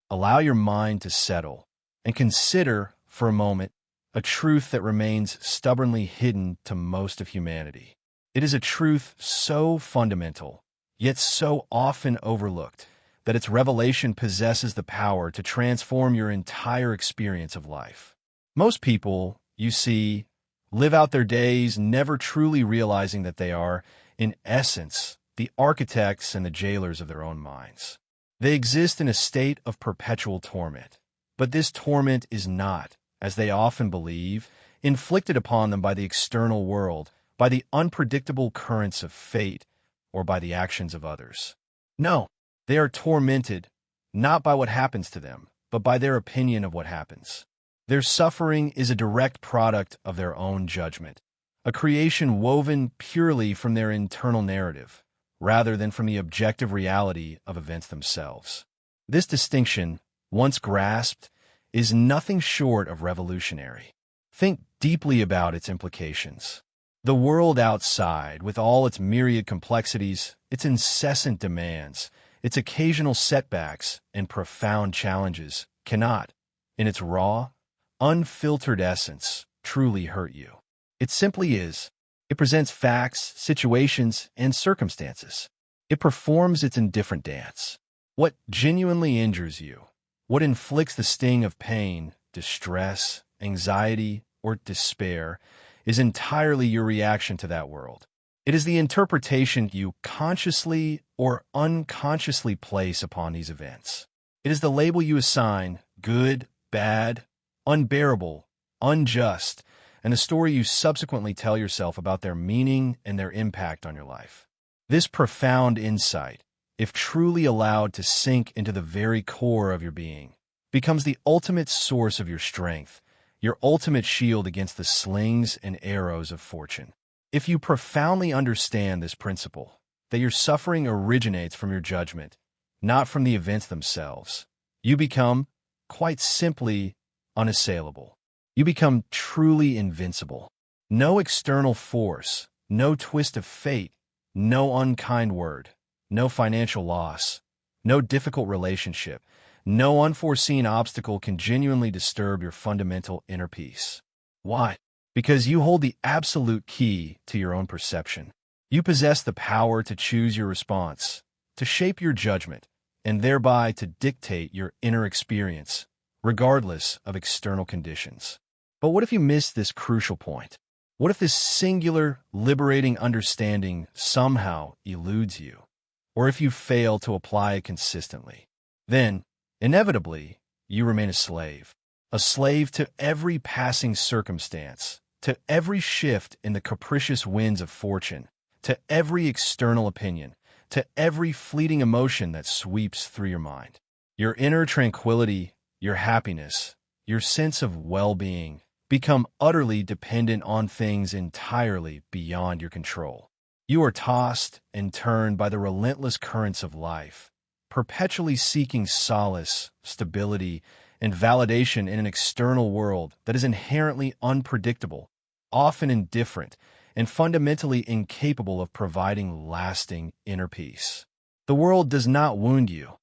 Allow your mind to settle and consider, for a moment, a truth that remains stubbornly hidden to most of humanity. It is a truth so fundamental, yet so often overlooked, that its revelation possesses the power to transform your entire experience of life. Most people, you see, live out their days never truly realizing that they are, in essence, the architects and the jailers of their own minds. They exist in a state of perpetual torment, but this torment is not, as they often believe, inflicted upon them by the external world, by the unpredictable currents of fate, or by the actions of others. No, they are tormented, not by what happens to them, but by their opinion of what happens. Their suffering is a direct product of their own judgment, a creation woven purely from their internal narrative, rather than from the objective reality of events themselves. This distinction, once grasped, is nothing short of revolutionary. Think deeply about its implications. The world outside, with all its myriad complexities, its incessant demands, its occasional setbacks and profound challenges, cannot, in its raw, unfiltered essence, truly hurt you. It simply is. It presents facts, situations, and circumstances. It performs its indifferent dance. What genuinely injures you, what inflicts the sting of pain, distress, anxiety, or despair, is entirely your reaction to that world. It is the interpretation you consciously or unconsciously place upon these events. It is the label you assign, good, bad, unbearable, unjust, and the story you subsequently tell yourself about their meaning and their impact on your life. This profound insight, if truly allowed to sink into the very core of your being, becomes the ultimate source of your strength, your ultimate shield against the slings and arrows of fortune. If you profoundly understand this principle, that your suffering originates from your judgment, not from the events themselves, you become, quite simply, unassailable. You become truly invincible. No external force, no twist of fate, no unkind word, no financial loss, no difficult relationship, no unforeseen obstacle can genuinely disturb your fundamental inner peace. Why? Because you hold the absolute key to your own perception. You possess the power to choose your response, to shape your judgment, and thereby to dictate your inner experience, regardless of external conditions. But what if you miss this crucial point? What if this singular, liberating understanding somehow eludes you? Or if you fail to apply it consistently? Then, inevitably, you remain a slave to every passing circumstance, to every shift in the capricious winds of fortune, to every external opinion, to every fleeting emotion that sweeps through your mind. Your inner tranquility, your happiness, your sense of well-being become utterly dependent on things entirely beyond your control. You are tossed and turned by the relentless currents of life, perpetually seeking solace, stability, and validation in an external world that is inherently unpredictable, often indifferent, and fundamentally incapable of providing lasting inner peace. The world does not wound you.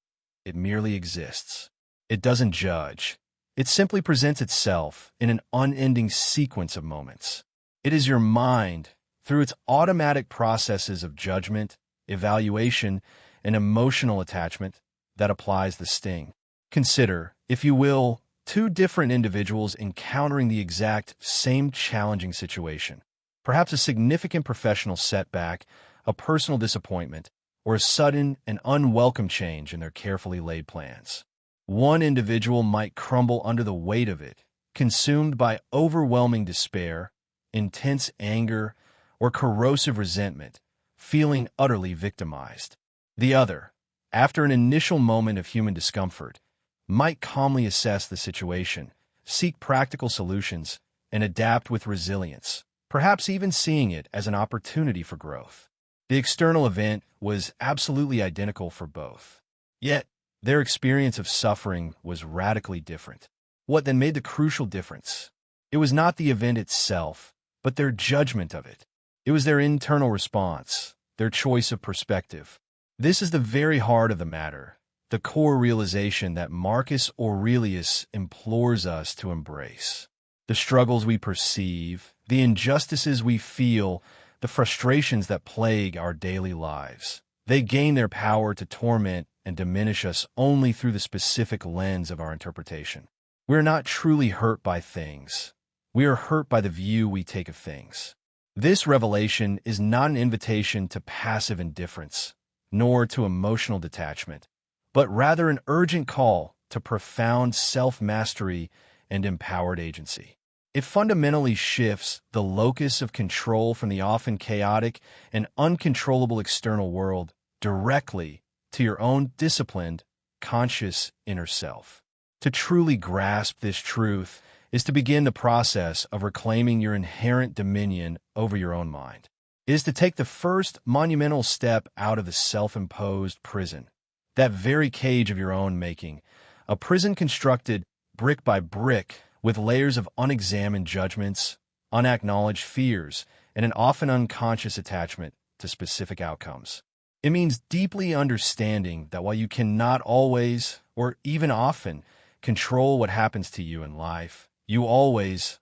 It merely exists. It doesn't judge. It simply presents itself in an unending sequence of moments. It is your mind, through its automatic processes of judgment, evaluation, and emotional attachment, that applies the sting. Consider, if you will, two different individuals encountering the exact same challenging situation. Perhaps a significant professional setback, a personal disappointment, or a sudden and unwelcome change in their carefully laid plans. One individual might crumble under the weight of it, consumed by overwhelming despair, intense anger, or corrosive resentment, feeling utterly victimized. The other, after an initial moment of human discomfort, might calmly assess the situation, seek practical solutions, and adapt with resilience, perhaps even seeing it as an opportunity for growth. The external event was absolutely identical for both. Yet, their experience of suffering was radically different. What then made the crucial difference? It was not the event itself, but their judgment of it. It was their internal response, their choice of perspective. This is the very heart of the matter, the core realization that Marcus Aurelius implores us to embrace. The struggles we perceive, the injustices we feel, the frustrations that plague our daily lives, they gain their power to torment and diminish us only through the specific lens of our interpretation. We're not truly hurt by things. We are hurt by the view we take of things. This revelation is not an invitation to passive indifference, nor to emotional detachment, but rather an urgent call to profound self-mastery and empowered agency. It fundamentally shifts the locus of control from the often chaotic and uncontrollable external world directly to your own disciplined, conscious inner self. To truly grasp this truth is to begin the process of reclaiming your inherent dominion over your own mind. It is to take the first monumental step out of the self-imposed prison, that very cage of your own making, a prison constructed brick by brick with layers of unexamined judgments, unacknowledged fears, and an often unconscious attachment to specific outcomes. It means deeply understanding that while you cannot always, or even often, control what happens to you in life, you always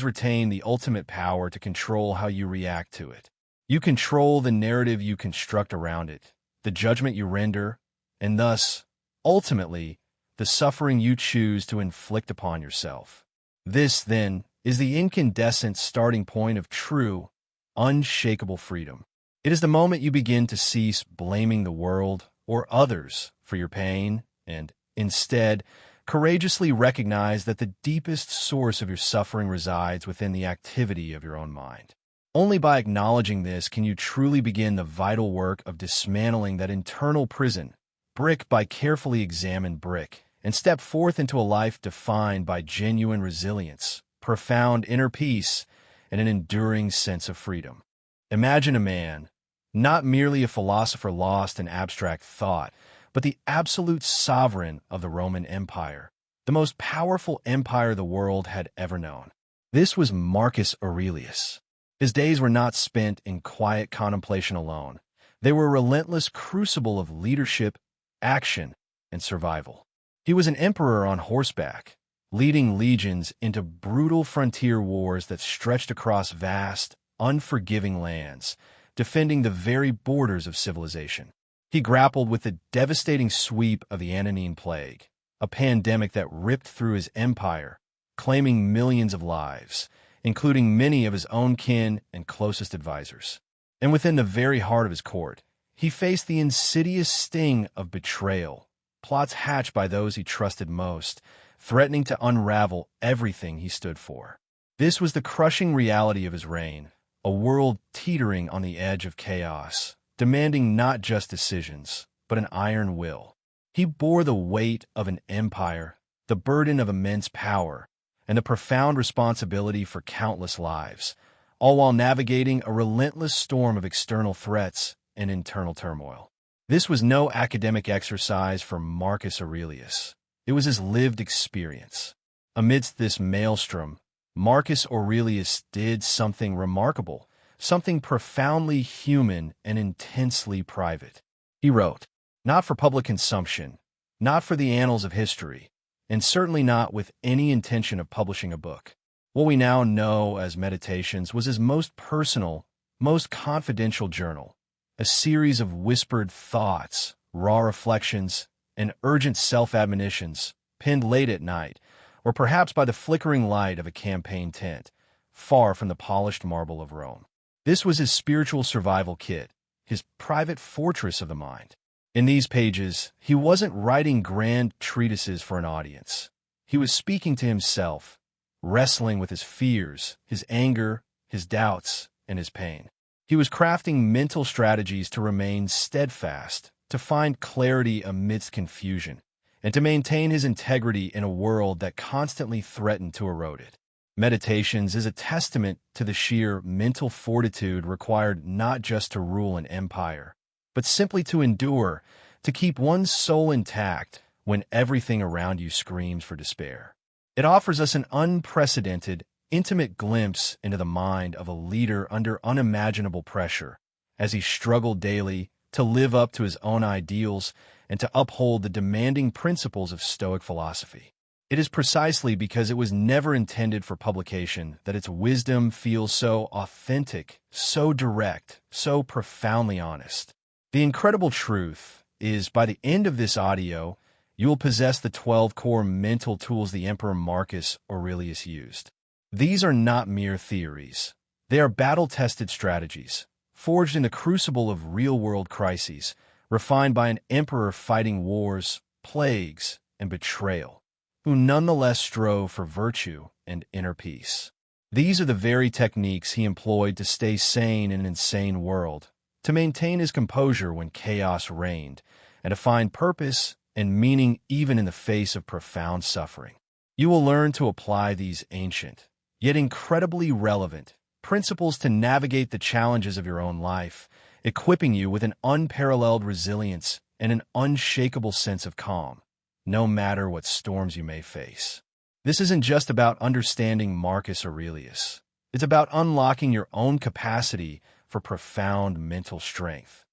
retain the ultimate power to control how you react to it. You control the narrative you construct around it, the judgment you render, and thus, ultimately, the suffering you choose to inflict upon yourself. This, then, is the incandescent starting point of true, unshakable freedom. It is the moment you begin to cease blaming the world or others for your pain and, instead, courageously recognize that the deepest source of your suffering resides within the activity of your own mind. Only by acknowledging this can you truly begin the vital work of dismantling that internal prison, brick by carefully examined brick, and step forth into a life defined by genuine resilience, profound inner peace, and an enduring sense of freedom. Imagine a man, not merely a philosopher lost in abstract thought, but the absolute sovereign of the Roman Empire, the most powerful empire the world had ever known. This was Marcus Aurelius. His days were not spent in quiet contemplation alone. They were a relentless crucible of leadership, action, and survival. He was an emperor on horseback, leading legions into brutal frontier wars that stretched across vast, unforgiving lands, defending the very borders of civilization. He grappled with the devastating sweep of the Antonine Plague, a pandemic that ripped through his empire, claiming millions of lives, including many of his own kin and closest advisors. And within the very heart of his court, he faced the insidious sting of betrayal, plots hatched by those he trusted most, threatening to unravel everything he stood for. This was the crushing reality of his reign, a world teetering on the edge of chaos, demanding not just decisions, but an iron will. He bore the weight of an empire, the burden of immense power, and the profound responsibility for countless lives, all while navigating a relentless storm of external threats and internal turmoil. This was no academic exercise for Marcus Aurelius. It was his lived experience. Amidst this maelstrom, Marcus Aurelius did something remarkable, something profoundly human and intensely private. He wrote, not for public consumption, not for the annals of history, and certainly not with any intention of publishing a book. What we now know as Meditations was his most personal, most confidential journal, a series of whispered thoughts, raw reflections, and urgent self-admonitions penned late at night, or perhaps by the flickering light of a campaign tent, far from the polished marble of Rome. This was his spiritual survival kit, his private fortress of the mind. In these pages, he wasn't writing grand treatises for an audience. He was speaking to himself, wrestling with his fears, his anger, his doubts, and his pain. He was crafting mental strategies to remain steadfast, to find clarity amidst confusion, and to maintain his integrity in a world that constantly threatened to erode it. Meditations is a testament to the sheer mental fortitude required not just to rule an empire, but simply to endure, to keep one's soul intact when everything around you screams for despair. It offers us an unprecedented, intimate glimpse into the mind of a leader under unimaginable pressure, as he struggled daily to live up to his own ideals and to uphold the demanding principles of Stoic philosophy. It is precisely because it was never intended for publication that its wisdom feels so authentic, so direct, so profoundly honest. The incredible truth is, by the end of this audio, you will possess the 12 core mental tools the Emperor Marcus Aurelius used. These are not mere theories. They are battle-tested strategies, forged in the crucible of real-world crises, refined by an emperor fighting wars, plagues, and betrayal, who nonetheless strove for virtue and inner peace. These are the very techniques he employed to stay sane in an insane world, to maintain his composure when chaos reigned, and to find purpose and meaning even in the face of profound suffering. You will learn to apply these ancient, yet incredibly relevant, principles to navigate the challenges of your own life, equipping you with an unparalleled resilience and an unshakable sense of calm, no matter what storms you may face. This isn't just about understanding Marcus Aurelius. It's about unlocking your own capacity for profound mental strength.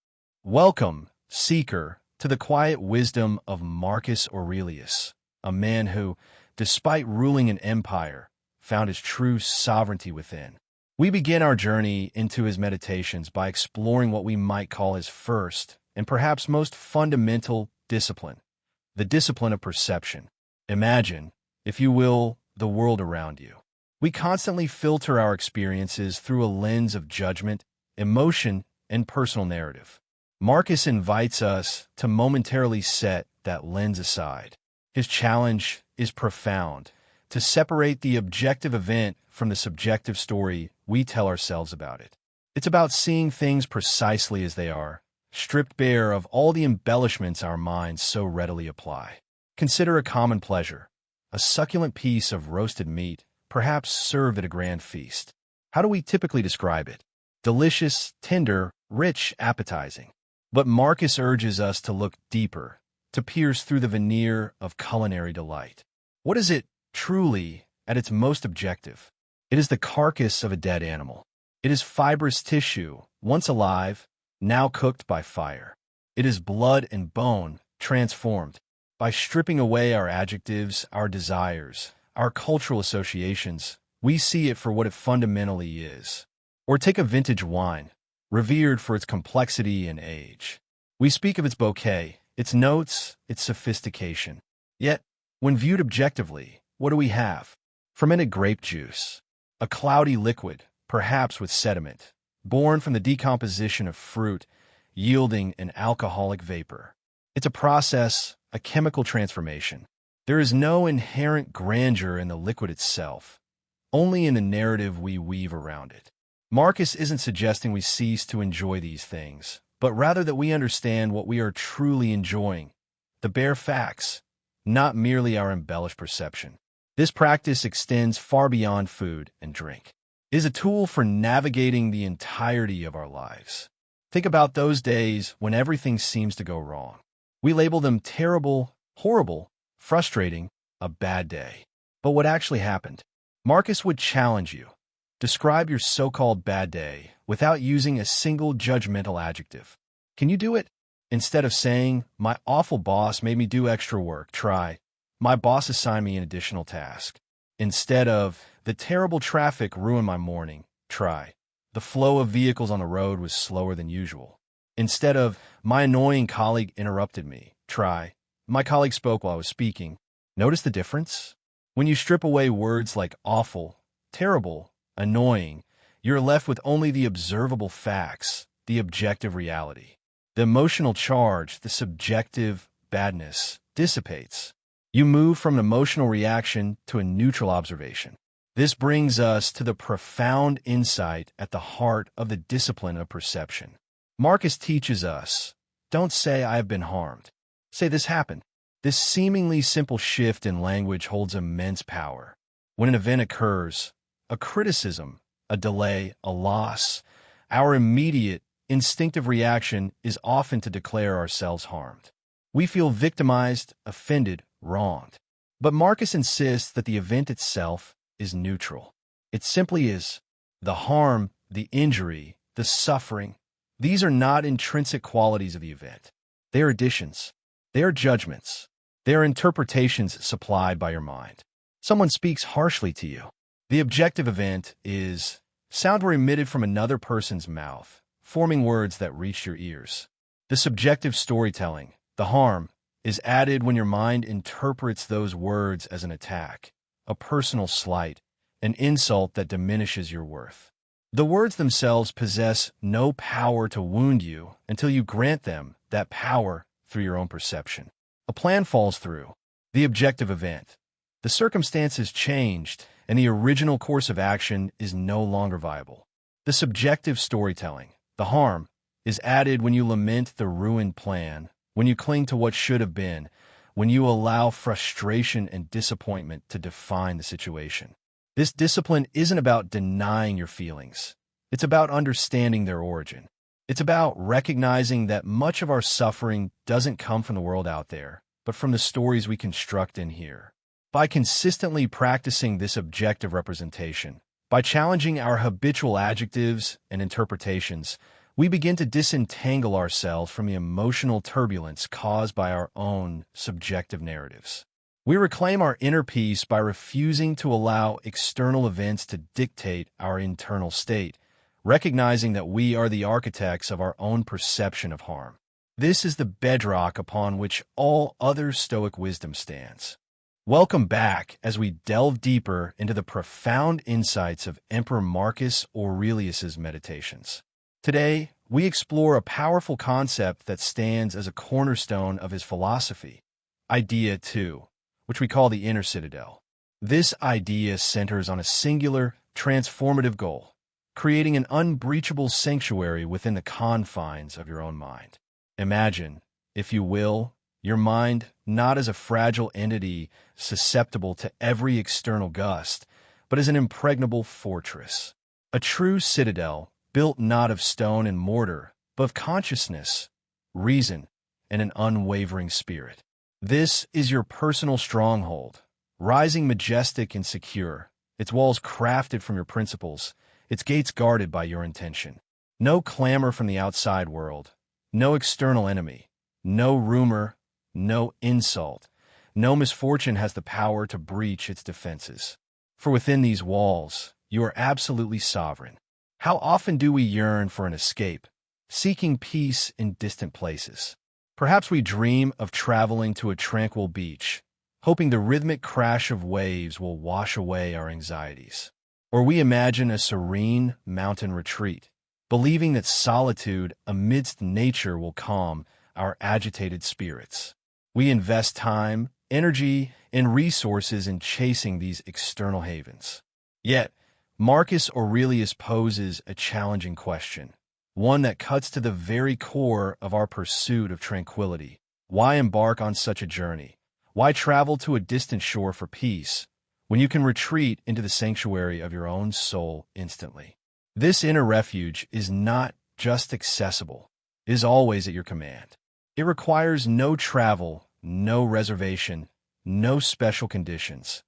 Welcome, seeker, to the quiet wisdom of Marcus Aurelius, a man who, despite ruling an empire, found his true sovereignty within. We begin our journey into his meditations by exploring what we might call his first and perhaps most fundamental discipline, the discipline of perception. Imagine, if you will, the world around you. We constantly filter our experiences through a lens of judgment, emotion, and personal narrative. Marcus invites us to momentarily set that lens aside. His challenge is profound: to separate the objective event from the subjective story we tell ourselves about it. It's about seeing things precisely as they are, stripped bare of all the embellishments our minds so readily apply. Consider a common pleasure, a succulent piece of roasted meat, perhaps served at a grand feast. How do we typically describe it? Delicious, tender, rich, appetizing. But Marcus urges us to look deeper, to pierce through the veneer of culinary delight. What is it truly at its most objective? It is the carcass of a dead animal. It is fibrous tissue, once alive, now cooked by fire. It is blood and bone, transformed. By stripping away our adjectives, our desires, our cultural associations, we see it for what it fundamentally is. Or take a vintage wine, revered for its complexity and age. We speak of its bouquet, its notes, its sophistication. Yet, when viewed objectively, what do we have? Fermented grape juice, a cloudy liquid, perhaps with sediment, born from the decomposition of fruit, yielding an alcoholic vapor. It's a process, a chemical transformation. There is no inherent grandeur in the liquid itself, only in the narrative we weave around it. Marcus isn't suggesting we cease to enjoy these things, but rather that we understand what we are truly enjoying, the bare facts, not merely our embellished perception. This practice extends far beyond food and drink. It is a tool for navigating the entirety of our lives. Think about those days when everything seems to go wrong. We label them terrible, horrible, frustrating, a bad day. But what actually happened? Marcus would challenge you. Describe your so-called bad day without using a single judgmental adjective. Can you do it? Instead of saying, "My awful boss made me do extra work," try, "My boss assigned me an additional task." Instead of, "The terrible traffic ruined my morning," try, "The flow of vehicles on the road was slower than usual." Instead of, "My annoying colleague interrupted me," try, "My colleague spoke while I was speaking." Notice the difference? When you strip away words like awful, terrible, annoying, you're left with only the observable facts, the objective reality. The emotional charge, the subjective badness, dissipates. You move from an emotional reaction to a neutral observation. This brings us to the profound insight at the heart of the discipline of perception. Marcus teaches us, don't say "I have been harmed." Say "this happened." This seemingly simple shift in language holds immense power. When an event occurs, a criticism, a delay, a loss, our immediate, instinctive reaction is often to declare ourselves harmed. We feel victimized, offended, wronged. But Marcus insists that the event itself is neutral. It simply is. The harm, the injury, the suffering, these are not intrinsic qualities of the event. They are additions. They are judgments. They are interpretations supplied by your mind. Someone speaks harshly to you. The objective event is sound were emitted from another person's mouth, forming words that reached your ears. The subjective storytelling, the harm, is added when your mind interprets those words as an attack, a personal slight, an insult that diminishes your worth. The words themselves possess no power to wound you until you grant them that power through your own perception. A plan falls through. The objective event. The circumstances changed, and the original course of action is no longer viable. The subjective storytelling, the harm, is added when you lament the ruined plan, when you cling to what should have been, when you allow frustration and disappointment to define the situation. This discipline isn't about denying your feelings. It's about understanding their origin. It's about recognizing that much of our suffering doesn't come from the world out there, but from the stories we construct in here. By consistently practicing this objective representation, by challenging our habitual adjectives and interpretations, we begin to disentangle ourselves from the emotional turbulence caused by our own subjective narratives. We reclaim our inner peace by refusing to allow external events to dictate our internal state, recognizing that we are the architects of our own perception of harm. This is the bedrock upon which all other Stoic wisdom stands. Welcome back as we delve deeper into the profound insights of Emperor Marcus Aurelius's meditations. Today, we explore a powerful concept that stands as a cornerstone of his philosophy, Idea 2, which we call the inner citadel. This idea centers on a singular, transformative goal, creating an unbreachable sanctuary within the confines of your own mind. Imagine, if you will, your mind not as a fragile entity susceptible to every external gust, but as an impregnable fortress, a true citadel built not of stone and mortar, but of consciousness, reason, and an unwavering spirit. This is your personal stronghold, rising majestic and secure, its walls crafted from your principles, its gates guarded by your intention. No clamor from the outside world, no external enemy, no rumor, no insult, no misfortune has the power to breach its defenses. For within these walls, you are absolutely sovereign. How often do we yearn for an escape, seeking peace in distant places? Perhaps we dream of traveling to a tranquil beach, hoping the rhythmic crash of waves will wash away our anxieties. Or we imagine a serene mountain retreat, believing that solitude amidst nature will calm our agitated spirits. We invest time, energy, and resources in chasing these external havens. Yet, Marcus Aurelius poses a challenging question, one that cuts to the very core of our pursuit of tranquility. Why embark on such a journey? Why travel to a distant shore for peace, when you can retreat into the sanctuary of your own soul instantly? This inner refuge is not just accessible, it is always at your command. It requires no travel, no reservation, no special conditions,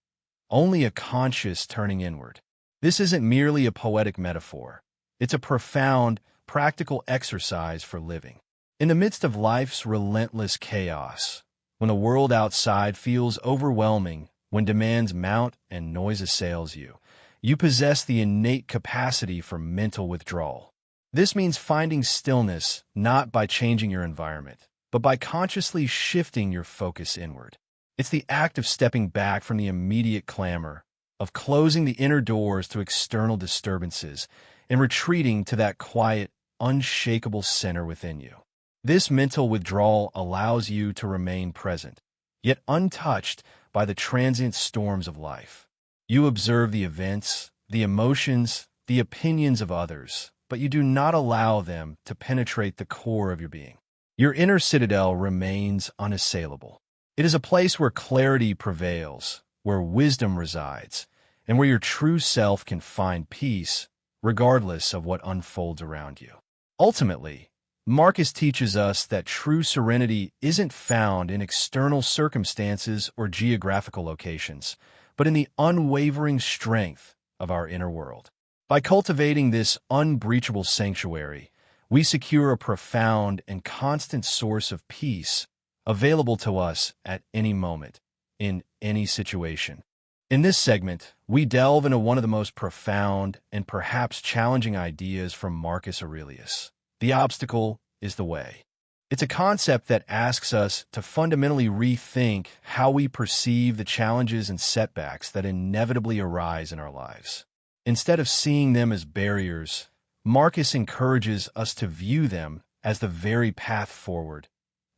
only a conscious turning inward. This isn't merely a poetic metaphor. It's a profound, practical exercise for living. In the midst of life's relentless chaos, when the world outside feels overwhelming, when demands mount and noise assails you, you possess the innate capacity for mental withdrawal. This means finding stillness not by changing your environment, but by consciously shifting your focus inward. It's the act of stepping back from the immediate clamor, of closing the inner doors to external disturbances, and retreating to that quiet, unshakable center within you. This mental withdrawal allows you to remain present, yet untouched by the transient storms of life. You observe the events, the emotions, the opinions of others, but you do not allow them to penetrate the core of your being. Your inner citadel remains unassailable. It is a place where clarity prevails, where wisdom resides, and where your true self can find peace, regardless of what unfolds around you. Ultimately, Marcus teaches us that true serenity isn't found in external circumstances or geographical locations, but in the unwavering strength of our inner world. By cultivating this unbreachable sanctuary, we secure a profound and constant source of peace, available to us at any moment, in any situation. In this segment, we delve into one of the most profound and perhaps challenging ideas from Marcus Aurelius. The obstacle is the way. It's a concept that asks us to fundamentally rethink how we perceive the challenges and setbacks that inevitably arise in our lives. Instead of seeing them as barriers, Marcus encourages us to view them as the very path forward,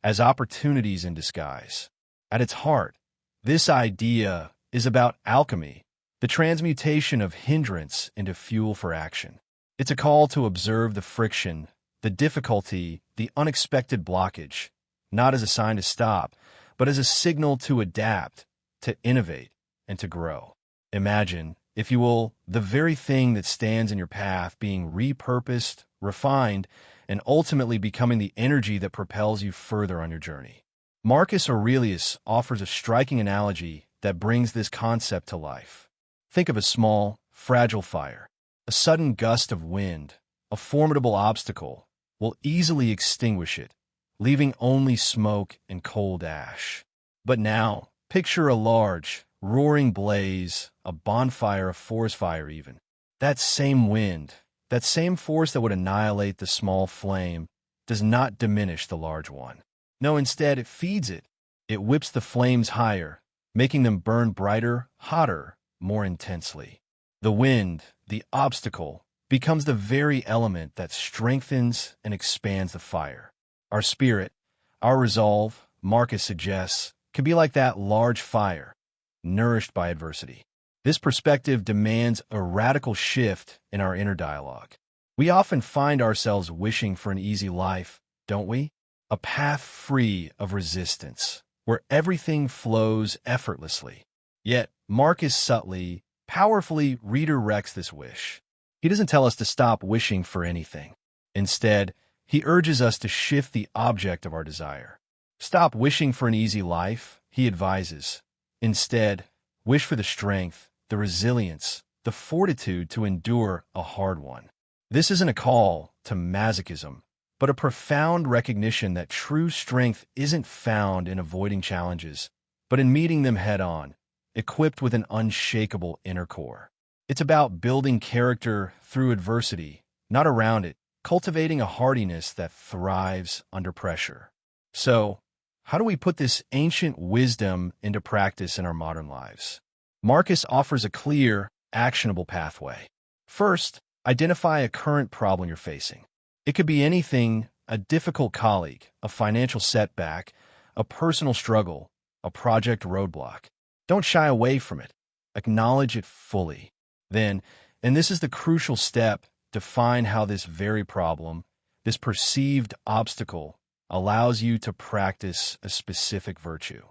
as opportunities in disguise. At its heart, this idea is about alchemy, the transmutation of hindrance into fuel for action. It's a call to observe the friction, the difficulty, the unexpected blockage, not as a sign to stop, but as a signal to adapt, to innovate, and to grow. Imagine, if you will, the very thing that stands in your path being repurposed, refined, and ultimately becoming the energy that propels you further on your journey. Marcus Aurelius offers a striking analogy that brings this concept to life. Think of a small, fragile fire. A sudden gust of wind, a formidable obstacle, will easily extinguish it, leaving only smoke and cold ash. But now, picture a large, roaring blaze, a bonfire, a forest fire even. That same wind, that same force that would annihilate the small flame, does not diminish the large one. No, instead it feeds it. It whips the flames higher, making them burn brighter, hotter, more intensely. The wind, the obstacle, becomes the very element that strengthens and expands the fire. Our spirit, our resolve, Marcus suggests, can be like that large fire, nourished by adversity. This perspective demands a radical shift in our inner dialogue. We often find ourselves wishing for an easy life, don't we? A path free of resistance, where everything flows effortlessly. Yet, Marcus subtly, powerfully redirects this wish. He doesn't tell us to stop wishing for anything. Instead, he urges us to shift the object of our desire. Stop wishing for an easy life, he advises. Instead, wish for the strength, the resilience, the fortitude to endure a hard one. This isn't a call to masochism, but a profound recognition that true strength isn't found in avoiding challenges, but in meeting them head-on, equipped with an unshakable inner core. It's about building character through adversity, not around it, cultivating a hardiness that thrives under pressure. So, how do we put this ancient wisdom into practice in our modern lives? Marcus offers a clear, actionable pathway. First, identify a current problem you're facing. It could be anything: a difficult colleague, a financial setback, a personal struggle, a project roadblock. Don't shy away from it. Acknowledge it fully. Then, and this is the crucial step, define how this very problem, this perceived obstacle, allows you to practice a specific virtue.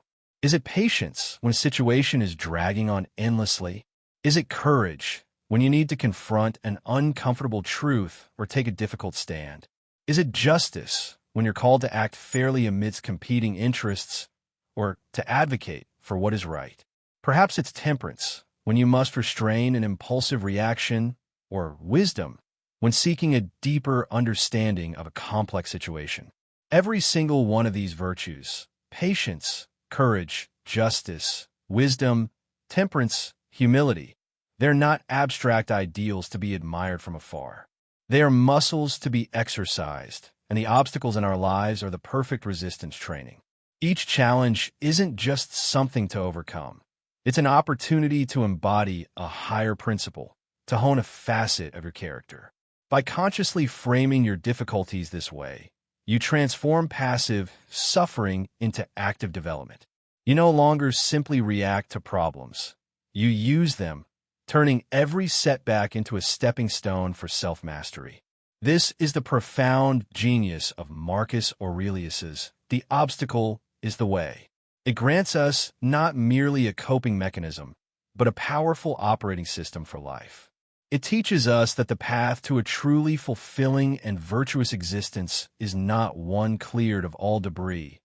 Is it patience when a situation is dragging on endlessly? Is it courage when you need to confront an uncomfortable truth or take a difficult stand? Is it justice when you're called to act fairly amidst competing interests or to advocate for what is right? Perhaps it's temperance when you must restrain an impulsive reaction, or wisdom when seeking a deeper understanding of a complex situation. Every single one of these virtues, patience, courage, justice, wisdom, temperance, humility, they're not abstract ideals to be admired from afar. They are muscles to be exercised, and the obstacles in our lives are the perfect resistance training. Each challenge isn't just something to overcome. It's an opportunity to embody a higher principle, to hone a facet of your character. By consciously framing your difficulties this way, you transform passive suffering into active development. You no longer simply react to problems. You use them, turning every setback into a stepping stone for self-mastery. This is the profound genius of Marcus Aurelius's "The obstacle is the way." It grants us not merely a coping mechanism, but a powerful operating system for life. It teaches us that the path to a truly fulfilling and virtuous existence is not one cleared of all debris,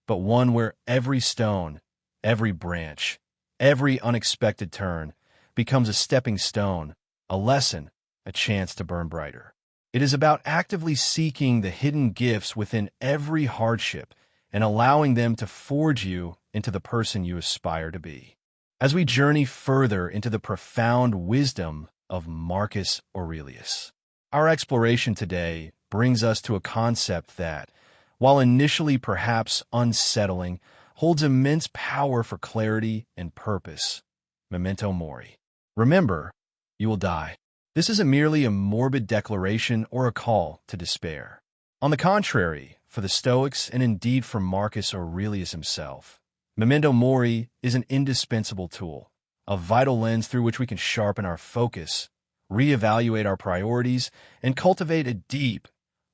but one where every stone, every branch, every unexpected turn becomes a stepping stone, a lesson, a chance to burn brighter. It is about actively seeking the hidden gifts within every hardship and allowing them to forge you into the person you aspire to be. As we journey further into the profound wisdom of Marcus Aurelius, our exploration today brings us to a concept that, while initially perhaps unsettling, holds immense power for clarity and purpose. Memento mori. Remember, you will die. This isn't merely a morbid declaration or a call to despair. On the contrary, for the Stoics, and indeed for Marcus Aurelius himself, memento mori is an indispensable tool, a vital lens through which we can sharpen our focus, reevaluate our priorities, and cultivate a deep,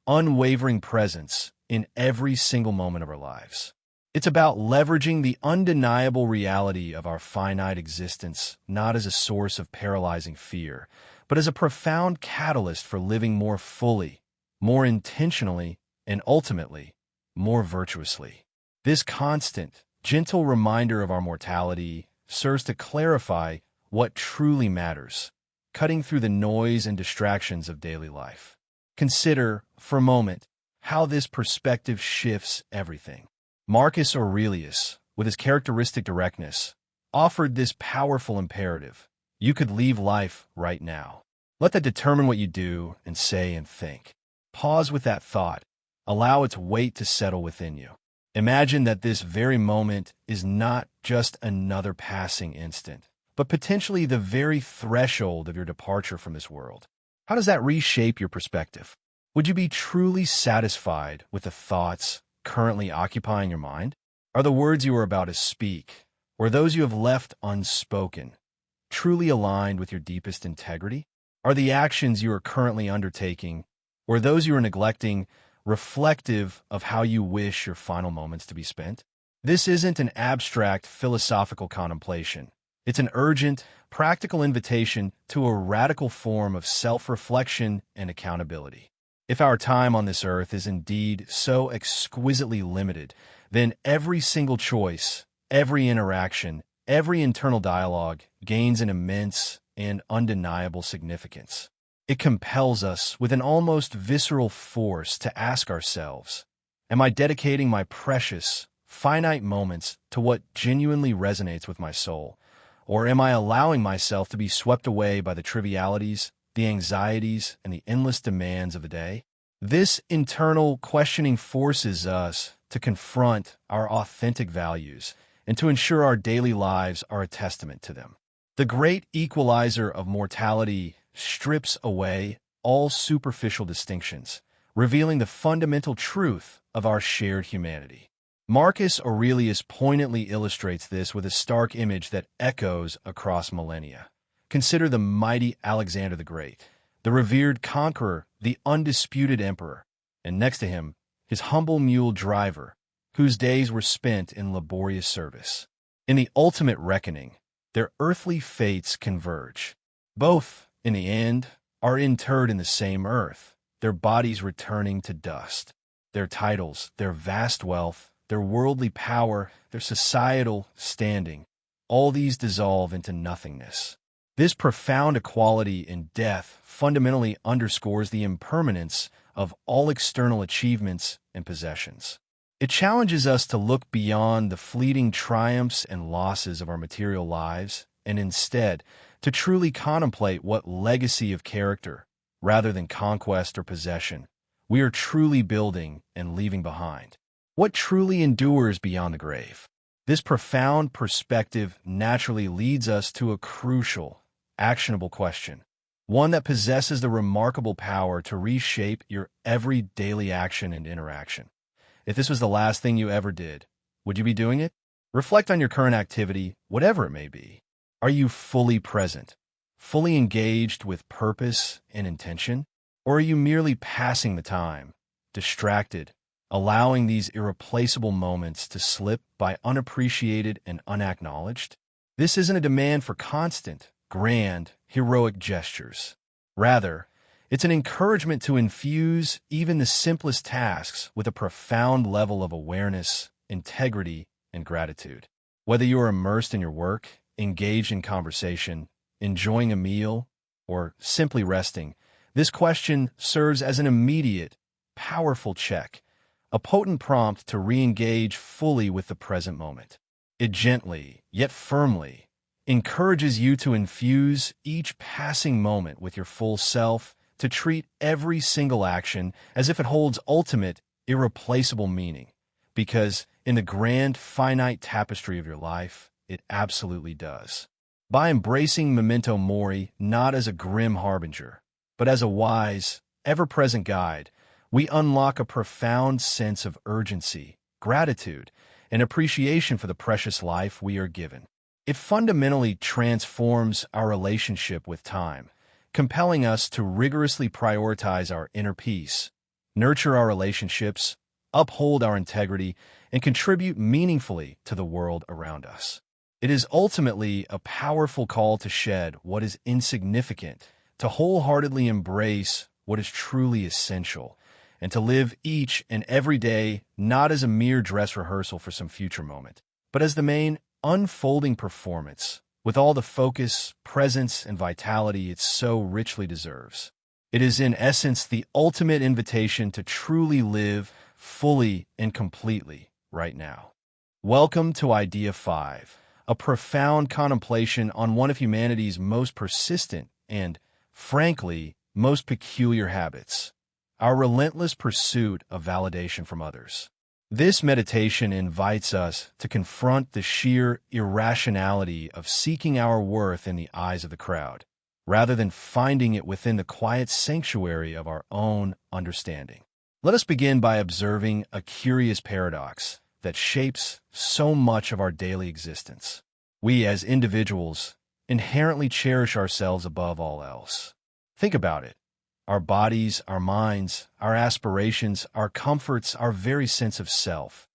unwavering presence in every single moment of our lives. It's about leveraging the undeniable reality of our finite existence, not as a source of paralyzing fear, but as a profound catalyst for living more fully, more intentionally, and ultimately, more virtuously. This constant, gentle reminder of our mortality serves to clarify what truly matters, cutting through the noise and distractions of daily life. Consider, for a moment, how this perspective shifts everything. Marcus Aurelius, with his characteristic directness, offered this powerful imperative. You could leave life right now. Let that determine what you do and say and think. Pause with that thought. Allow its weight to settle within you. Imagine that this very moment is not just another passing instant, but potentially the very threshold of your departure from this world. How does that reshape your perspective? Would you be truly satisfied with the thoughts currently occupying your mind? Are the words you are about to speak, or those you have left unspoken, truly aligned with your deepest integrity? Are the actions you are currently undertaking, or those you are neglecting, reflective of how you wish your final moments to be spent? This isn't an abstract philosophical contemplation. It's an urgent, practical invitation to a radical form of self-reflection and accountability. If our time on this earth is indeed so exquisitely limited, then every single choice, every interaction, every internal dialogue gains an immense and undeniable significance. It compels us with an almost visceral force to ask ourselves, am I dedicating my precious, finite moments to what genuinely resonates with my soul? Or am I allowing myself to be swept away by the trivialities, the anxieties, and the endless demands of the day? This internal questioning forces us to confront our authentic values and to ensure our daily lives are a testament to them. The great equalizer of mortality strips away all superficial distinctions, revealing the fundamental truth of our shared humanity. Marcus Aurelius poignantly illustrates this with a stark image that echoes across millennia. Consider the mighty Alexander the Great, the revered conqueror, the undisputed emperor, and next to him, his humble mule driver, whose days were spent in laborious service. In the ultimate reckoning, their earthly fates converge. Both, in the end, are interred in the same earth, their bodies returning to dust. Their titles, their vast wealth, their worldly power, their societal standing, all these dissolve into nothingness. This profound equality in death fundamentally underscores the impermanence of all external achievements and possessions. It challenges us to look beyond the fleeting triumphs and losses of our material lives and instead to truly contemplate what legacy of character, rather than conquest or possession, we are truly building and leaving behind. What truly endures beyond the grave? This profound perspective naturally leads us to a crucial, actionable question, one that possesses the remarkable power to reshape your every daily action and interaction. If this was the last thing you ever did, would you be doing it? Reflect on your current activity, whatever it may be. Are you fully present, fully engaged with purpose and intention? Or are you merely passing the time, distracted, allowing these irreplaceable moments to slip by unappreciated and unacknowledged? This isn't a demand for constant, grand, heroic gestures. Rather, it's an encouragement to infuse even the simplest tasks with a profound level of awareness, integrity, and gratitude. Whether you are immersed in your work, engaged in conversation, enjoying a meal, or simply resting, this question serves as an immediate, powerful check, a potent prompt to re-engage fully with the present moment. It gently, yet firmly, encourages you to infuse each passing moment with your full self, to treat every single action as if it holds ultimate, irreplaceable meaning, because in the grand, finite tapestry of your life, it absolutely does. By embracing memento mori not as a grim harbinger, but as a wise, ever-present guide, we unlock a profound sense of urgency, gratitude, and appreciation for the precious life we are given. It fundamentally transforms our relationship with time, compelling us to rigorously prioritize our inner peace, nurture our relationships, uphold our integrity, and contribute meaningfully to the world around us. It is ultimately a powerful call to shed what is insignificant, to wholeheartedly embrace what is truly essential, and to live each and every day not as a mere dress rehearsal for some future moment, but as the main unfolding performance, with all the focus, presence, and vitality it so richly deserves. It is in essence the ultimate invitation to truly live fully and completely right now. Welcome to Idea 5, a profound contemplation on one of humanity's most persistent and, frankly, most peculiar habits: our relentless pursuit of validation from others. This meditation invites us to confront the sheer irrationality of seeking our worth in the eyes of the crowd, rather than finding it within the quiet sanctuary of our own understanding. Let us begin by observing a curious paradox that shapes so much of our daily existence. We, as individuals, inherently cherish ourselves above all else. Think about it. Our bodies, our minds, our aspirations, our comforts, our very sense of self.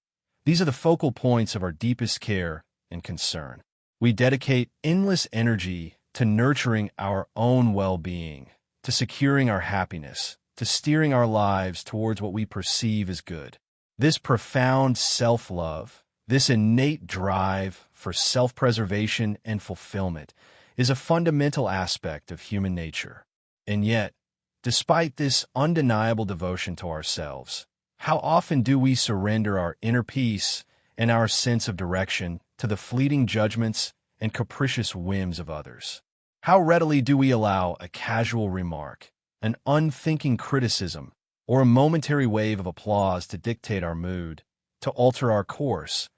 These are the focal points of our deepest care and concern. We dedicate endless energy to nurturing our own well-being, to securing our happiness, to steering our lives towards what we perceive as good. This profound self-love, this innate drive for self-preservation and fulfillment, is a fundamental aspect of human nature. And yet, despite this undeniable devotion to ourselves, how often do we surrender our inner peace and our sense of direction to the fleeting judgments and capricious whims of others? How readily do we allow a casual remark, an unthinking criticism, or a momentary wave of applause to dictate our mood, to alter our course,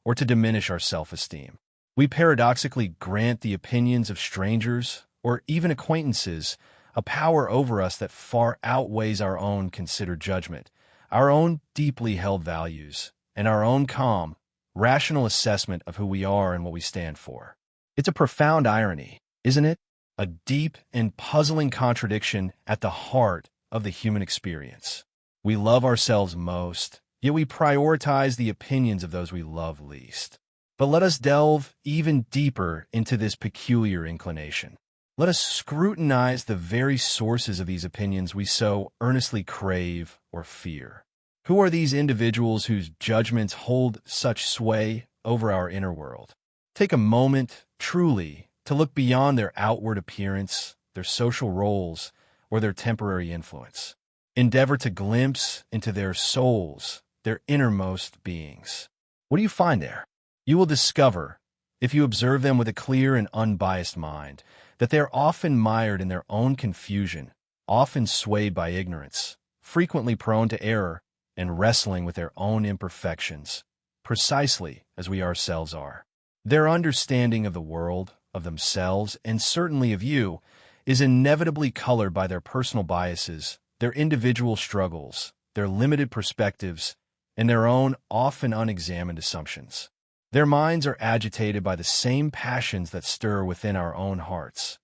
or to diminish our self-esteem? We paradoxically grant the opinions of strangers, or even acquaintances, a power over us that far outweighs our own considered judgment, our own deeply held values, and our own calm, rational assessment of who we are and what we stand for. It's a profound irony, isn't it? A deep and puzzling contradiction at the heart of the human experience. We love ourselves most, yet we prioritize the opinions of those we love least. But let us delve even deeper into this peculiar inclination. Let us scrutinize the very sources of these opinions we so earnestly crave or fear. Who are these individuals whose judgments hold such sway over our inner world? Take a moment, truly, to look beyond their outward appearance, their social roles, or their temporary influence. Endeavor to glimpse into their souls, their innermost beings. What do you find there? You will discover, if you observe them with a clear and unbiased mind, that they are often mired in their own confusion, often swayed by ignorance, frequently prone to error, and wrestling with their own imperfections, precisely as we ourselves are. Their understanding of the world, of themselves, and certainly of you, is inevitably colored by their personal biases, their individual struggles, their limited perspectives, and their own often unexamined assumptions. Their minds are agitated by the same passions that stir within our own hearts: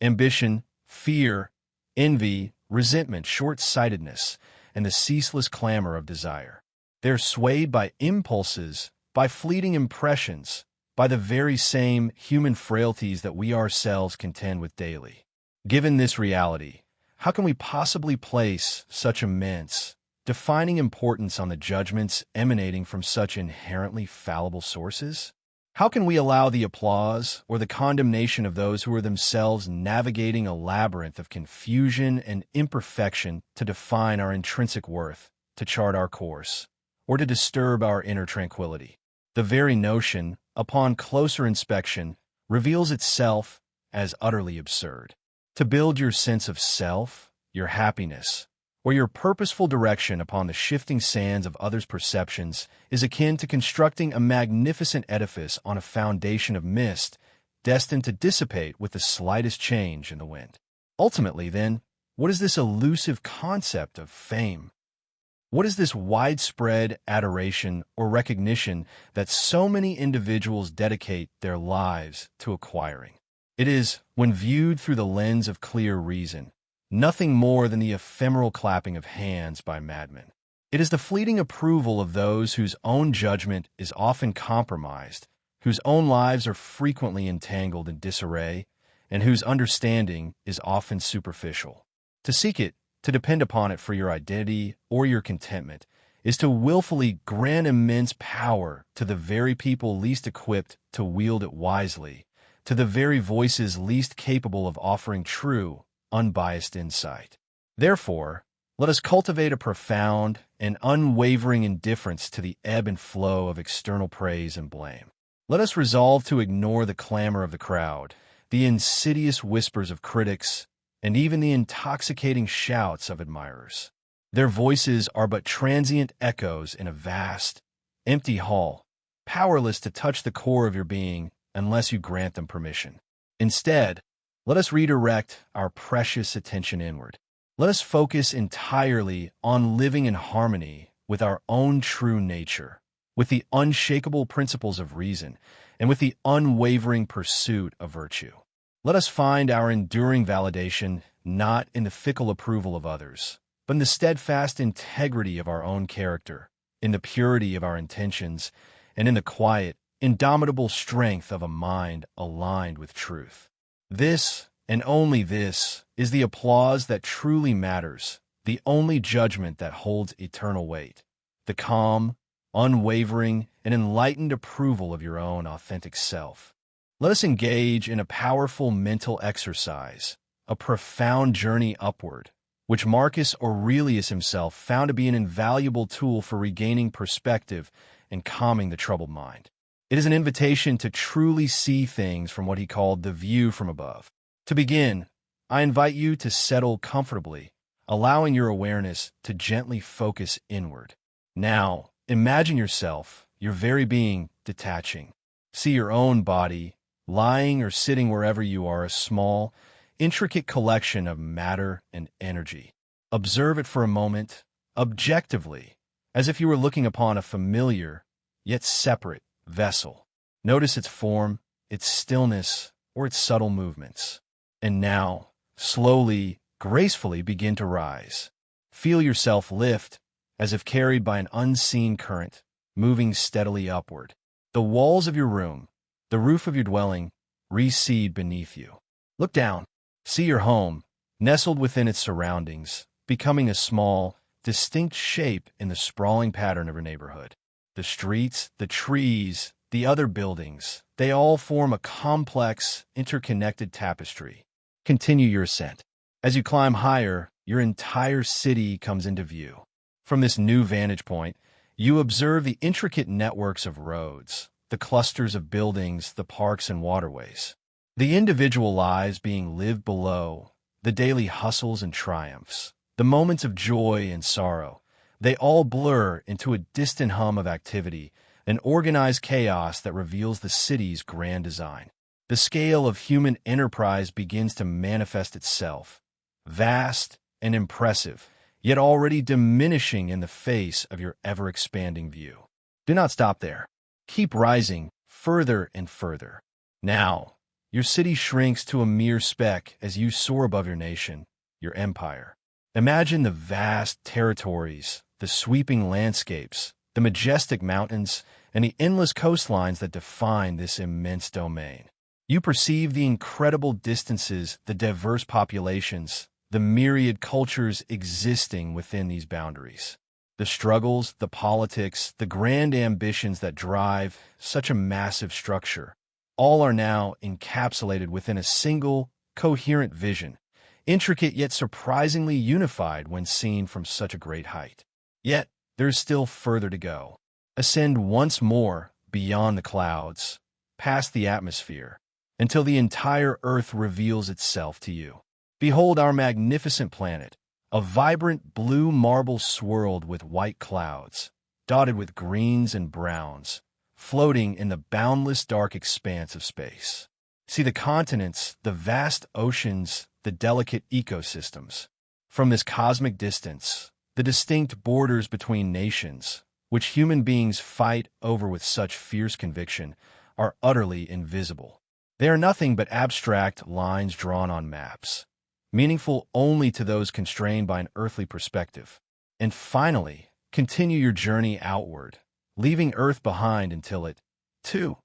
ambition, fear, envy, resentment, short-sightedness, and the ceaseless clamor of desire. They're swayed by impulses, by fleeting impressions, by the very same human frailties that we ourselves contend with daily. Given this reality, how can we possibly place such immense, defining importance on the judgments emanating from such inherently fallible sources? How can we allow the applause or the condemnation of those who are themselves navigating a labyrinth of confusion and imperfection to define our intrinsic worth, to chart our course? or to disturb our inner tranquility. The very notion, upon closer inspection, reveals itself as utterly absurd. To build your sense of self, your happiness, or your purposeful direction upon the shifting sands of others' perceptions is akin to constructing a magnificent edifice on a foundation of mist, destined to dissipate with the slightest change in the wind. Ultimately, then, what is this elusive concept of fame? What is this widespread adoration or recognition that so many individuals dedicate their lives to acquiring? It is, when viewed through the lens of clear reason, nothing more than the ephemeral clapping of hands by madmen. It is the fleeting approval of those whose own judgment is often compromised, whose own lives are frequently entangled in disarray, and whose understanding is often superficial. To seek it, to depend upon it for your identity or your contentment, is to willfully grant immense power to the very people least equipped to wield it wisely, to the very voices least capable of offering true, unbiased insight. Therefore, let us cultivate a profound and unwavering indifference to the ebb and flow of external praise and blame. Let us resolve to ignore the clamor of the crowd, the insidious whispers of critics, and even the intoxicating shouts of admirers. Their voices are but transient echoes in a vast, empty hall, powerless to touch the core of your being unless you grant them permission. Instead, let us redirect our precious attention inward. Let us focus entirely on living in harmony with our own true nature, with the unshakable principles of reason, and with the unwavering pursuit of virtue. Let us find our enduring validation not in the fickle approval of others, but in the steadfast integrity of our own character, in the purity of our intentions, and in the quiet, indomitable strength of a mind aligned with truth. This, and only this, is the applause that truly matters, the only judgment that holds eternal weight, the calm, unwavering, and enlightened approval of your own authentic self. Let us engage in a powerful mental exercise, a profound journey upward, which Marcus Aurelius himself found to be an invaluable tool for regaining perspective and calming the troubled mind. It is an invitation to truly see things from what he called the view from above. To begin, I invite you to settle comfortably, allowing your awareness to gently focus inward. Now, imagine yourself, your very being, detaching. See your own body, lying or sitting wherever you are, a small, intricate collection of matter and energy. Observe it for a moment, objectively, as if you were looking upon a familiar, yet separate, vessel. Notice its form, its stillness, or its subtle movements. And now, slowly, gracefully begin to rise. Feel yourself lift, as if carried by an unseen current, moving steadily upward. The walls of your room, the roof of your dwelling, recede beneath you. Look down. See your home, nestled within its surroundings, becoming a small, distinct shape in the sprawling pattern of your neighborhood. The streets, the trees, the other buildings, they all form a complex, interconnected tapestry. Continue your ascent. As you climb higher, your entire city comes into view. From this new vantage point, you observe the intricate networks of roads, the clusters of buildings, the parks and waterways, the individual lives being lived below, the daily hustles and triumphs, the moments of joy and sorrow. They all blur into a distant hum of activity, an organized chaos that reveals the city's grand design. The scale of human enterprise begins to manifest itself, vast and impressive, yet already diminishing in the face of your ever-expanding view. Do not stop there. Keep rising further and further. Now, your city shrinks to a mere speck as you soar above your nation, your empire. Imagine the vast territories, the sweeping landscapes, the majestic mountains, and the endless coastlines that define this immense domain. You perceive the incredible distances, the diverse populations, the myriad cultures existing within these boundaries. The struggles, the politics, the grand ambitions that drive such a massive structure, all are now encapsulated within a single, coherent vision, intricate yet surprisingly unified when seen from such a great height. Yet, there is still further to go. Ascend once more beyond the clouds, past the atmosphere, until the entire Earth reveals itself to you. Behold our magnificent planet, a vibrant blue marble swirled with white clouds, dotted with greens and browns, floating in the boundless dark expanse of space. See the continents, the vast oceans, the delicate ecosystems. From this cosmic distance, the distinct borders between nations, which human beings fight over with such fierce conviction, are utterly invisible. They are nothing but abstract lines drawn on maps, meaningful only to those constrained by an earthly perspective. And finally, continue your journey outward, leaving Earth behind until it, too,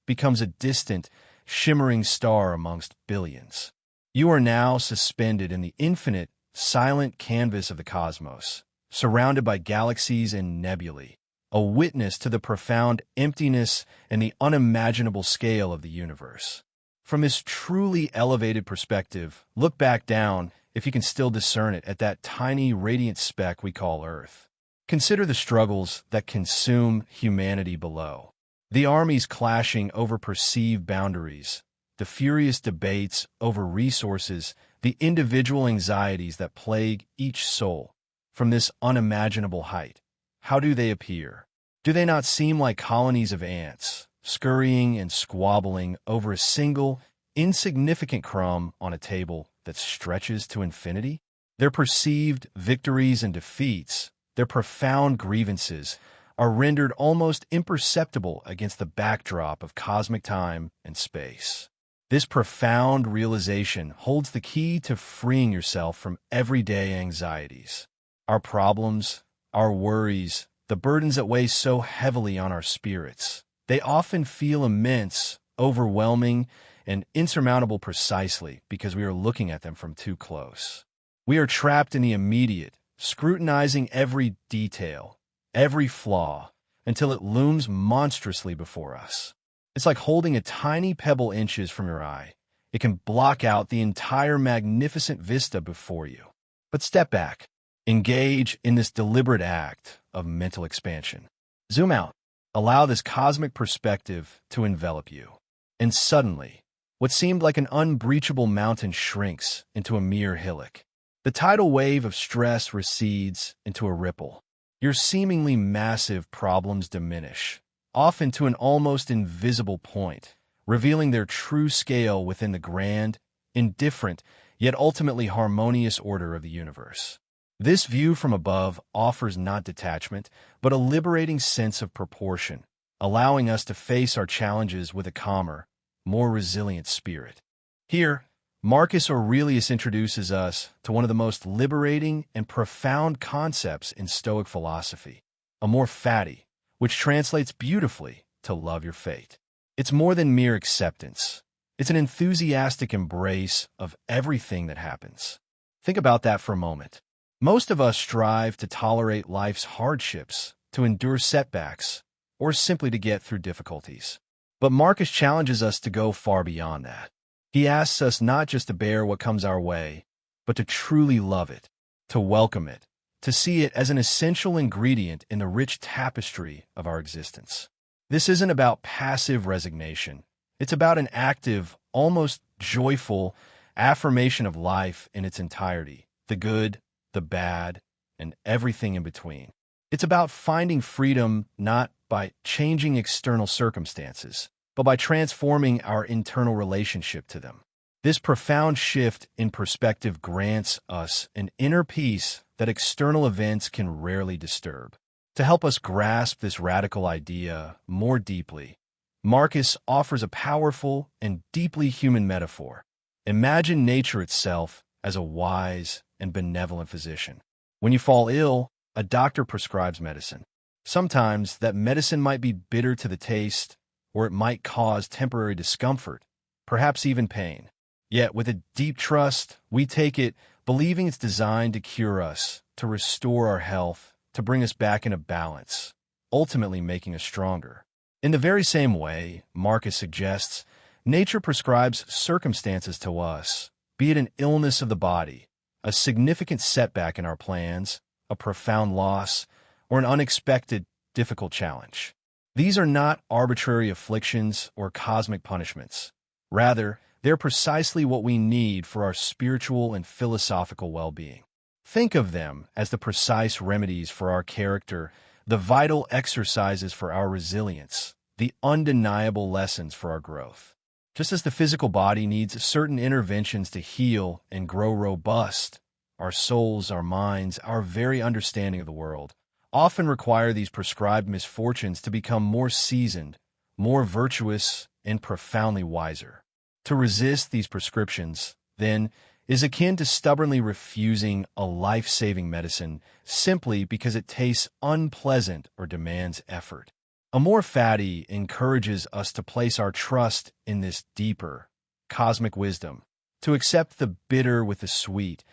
becomes a distant, shimmering star amongst billions. You are now suspended in the infinite, silent canvas of the cosmos, surrounded by galaxies and nebulae, a witness to the profound emptiness and the unimaginable scale of the universe. From this truly elevated perspective, look back down, if you can still discern it, at that tiny, radiant speck we call Earth. Consider the struggles that consume humanity below. The armies clashing over perceived boundaries, the furious debates over resources, the individual anxieties that plague each soul. From this unimaginable height, how do they appear? Do they not seem like colonies of ants, scurrying and squabbling over a single, insignificant crumb on a table that stretches to infinity? Their perceived victories and defeats, their profound grievances, are rendered almost imperceptible against the backdrop of cosmic time and space. This profound realization holds the key to freeing yourself from everyday anxieties. Our problems, our worries, the burdens that weigh so heavily on our spirits, they often feel immense, overwhelming, and insurmountable precisely because we are looking at them from too close. We are trapped in the immediate, scrutinizing every detail, every flaw, until it looms monstrously before us. It's like holding a tiny pebble inches from your eye. It can block out the entire magnificent vista before you. But step back. Engage in this deliberate act of mental expansion. Zoom out. Allow this cosmic perspective to envelop you. And suddenly, what seemed like an unbreachable mountain shrinks into a mere hillock. The tidal wave of stress recedes into a ripple. Your seemingly massive problems diminish, often to an almost invisible point, revealing their true scale within the grand, indifferent, yet ultimately harmonious order of the universe. This view from above offers not detachment, but a liberating sense of proportion, allowing us to face our challenges with a calmer, more resilient spirit. Here, Marcus Aurelius introduces us to one of the most liberating and profound concepts in Stoic philosophy, amor fati, which translates beautifully to love your fate. It's more than mere acceptance. It's an enthusiastic embrace of everything that happens. Think about that for a moment. Most of us strive to tolerate life's hardships, to endure setbacks, or simply to get through difficulties. But Marcus challenges us to go far beyond that. He asks us not just to bear what comes our way, but to truly love it, to welcome it, to see it as an essential ingredient in the rich tapestry of our existence. This isn't about passive resignation. It's about an active, almost joyful affirmation of life in its entirety, the good, the bad, and everything in between. It's about finding freedom not by changing external circumstances, but by transforming our internal relationship to them. This profound shift in perspective grants us an inner peace that external events can rarely disturb. To help us grasp this radical idea more deeply, Marcus offers a powerful and deeply human metaphor. Imagine nature itself as a wise and benevolent physician. When you fall ill, a doctor prescribes medicine. Sometimes that medicine might be bitter to the taste, or it might cause temporary discomfort, perhaps even pain. Yet with a deep trust, we take it, believing it's designed to cure us, to restore our health, to bring us back into balance, ultimately making us stronger. In the very same way, Marcus suggests, nature prescribes circumstances to us, be it an illness of the body, a significant setback in our plans, a profound loss, or an unexpected, difficult challenge. These are not arbitrary afflictions or cosmic punishments. Rather, they're precisely what we need for our spiritual and philosophical well-being. Think of them as the precise remedies for our character, the vital exercises for our resilience, the undeniable lessons for our growth. Just as the physical body needs certain interventions to heal and grow robust, our souls, our minds, our very understanding of the world often require these prescribed misfortunes to become more seasoned, more virtuous, and profoundly wiser. To resist these prescriptions, then, is akin to stubbornly refusing a life-saving medicine simply because it tastes unpleasant or demands effort. Amor Fati encourages us to place our trust in this deeper, cosmic wisdom, to accept the bitter with the sweet,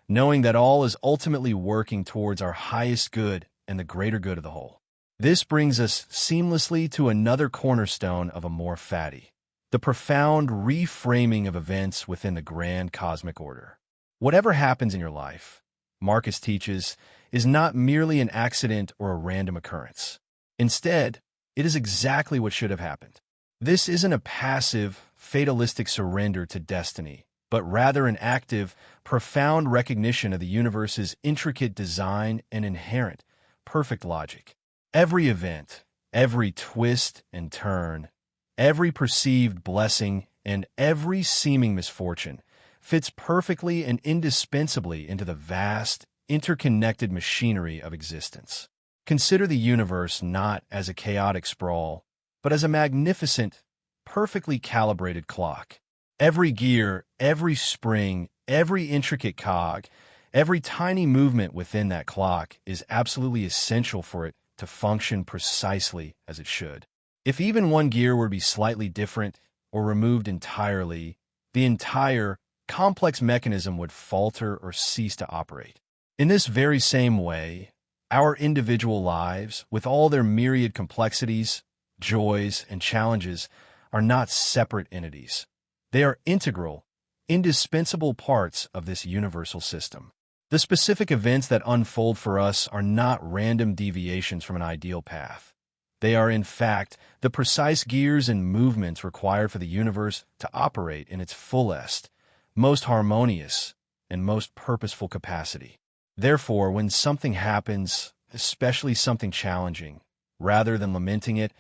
knowing that all is ultimately working towards our highest good and the greater good of the whole. This brings us seamlessly to another cornerstone of Amor Fati, the profound reframing of events within the grand cosmic order. Whatever happens in your life, Marcus teaches, is not merely an accident or a random occurrence. Instead, it is exactly what should have happened. This isn't a passive, fatalistic surrender to destiny, but rather an active, profound recognition of the universe's intricate design and inherent, perfect logic. Every event, every twist and turn, every perceived blessing, and every seeming misfortune fits perfectly and indispensably into the vast, interconnected machinery of existence. Consider the universe not as a chaotic sprawl, but as a magnificent, perfectly calibrated clock. Every gear, every spring, every intricate cog, every tiny movement within that clock is absolutely essential for it to function precisely as it should. If even one gear were to be slightly different or removed entirely, the entire complex mechanism would falter or cease to operate. In this very same way, our individual lives, with all their myriad complexities, joys, and challenges, are not separate entities. They are integral, indispensable parts of this universal system. The specific events that unfold for us are not random deviations from an ideal path. They are, in fact, the precise gears and movements required for the universe to operate in its fullest, most harmonious, and most purposeful capacity. Therefore, when something happens, especially something challenging, rather than lamenting it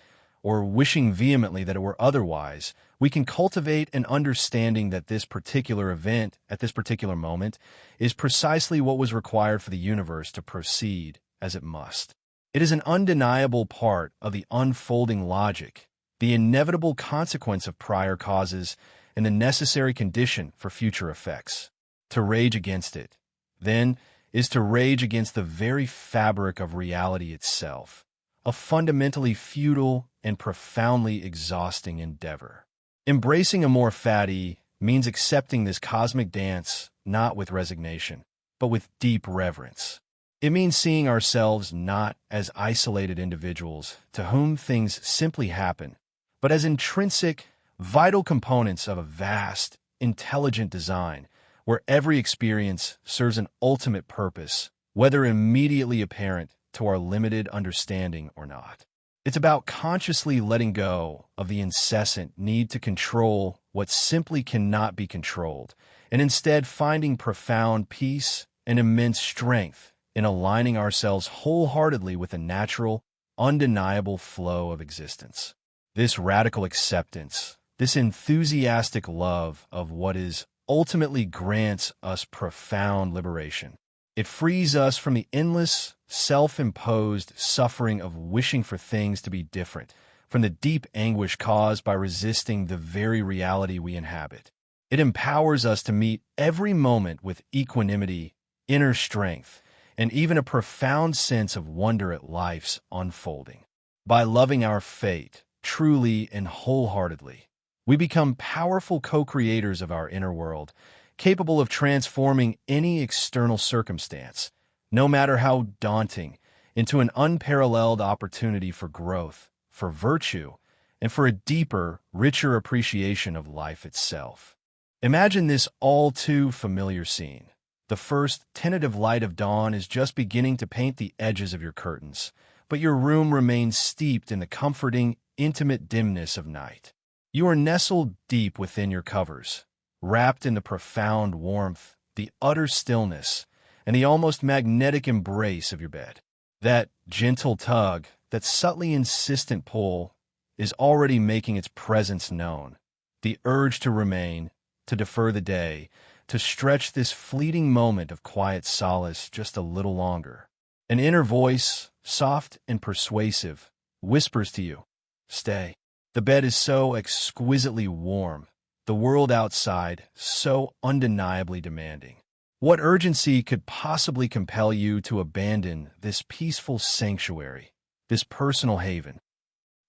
or wishing vehemently that it were otherwise, we can cultivate an understanding that this particular event, at this particular moment, is precisely what was required for the universe to proceed as it must. It is an undeniable part of the unfolding logic, the inevitable consequence of prior causes, and the necessary condition for future effects. To rage against it, then, is to rage against the very fabric of reality itself, a fundamentally futile and profoundly exhausting endeavor. Embracing Amor Fati means accepting this cosmic dance not with resignation, but with deep reverence. It means seeing ourselves not as isolated individuals to whom things simply happen, but as intrinsic, vital components of a vast, intelligent design where every experience serves an ultimate purpose, whether immediately apparent to our limited understanding or not. It's about consciously letting go of the incessant need to control what simply cannot be controlled, and instead finding profound peace and immense strength in aligning ourselves wholeheartedly with the natural, undeniable flow of existence. This radical acceptance, this enthusiastic love of what is ultimately grants us profound liberation. It frees us from the endless, self-imposed suffering of wishing for things to be different, from the deep anguish caused by resisting the very reality we inhabit. It empowers us to meet every moment with equanimity, inner strength, and even a profound sense of wonder at life's unfolding. By loving our fate, truly and wholeheartedly, we become powerful co-creators of our inner world, capable of transforming any external circumstance, no matter how daunting, into an unparalleled opportunity for growth, for virtue, and for a deeper, richer appreciation of life itself. Imagine this all too familiar scene. The first tentative light of dawn is just beginning to paint the edges of your curtains, but your room remains steeped in the comforting, intimate dimness of night. You are nestled deep within your covers, wrapped in the profound warmth, the utter stillness, and the almost magnetic embrace of your bed. That gentle tug, that subtly insistent pull, is already making its presence known. The urge to remain, to defer the day, to stretch this fleeting moment of quiet solace just a little longer. An inner voice, soft and persuasive, whispers to you, "Stay." The bed is so exquisitely warm, the world outside so undeniably demanding. What urgency could possibly compel you to abandon this peaceful sanctuary, this personal haven?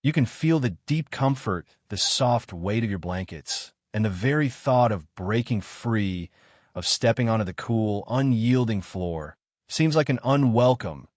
You can feel the deep comfort, the soft weight of your blankets, and the very thought of breaking free, of stepping onto the cool, unyielding floor, seems like an unwelcome,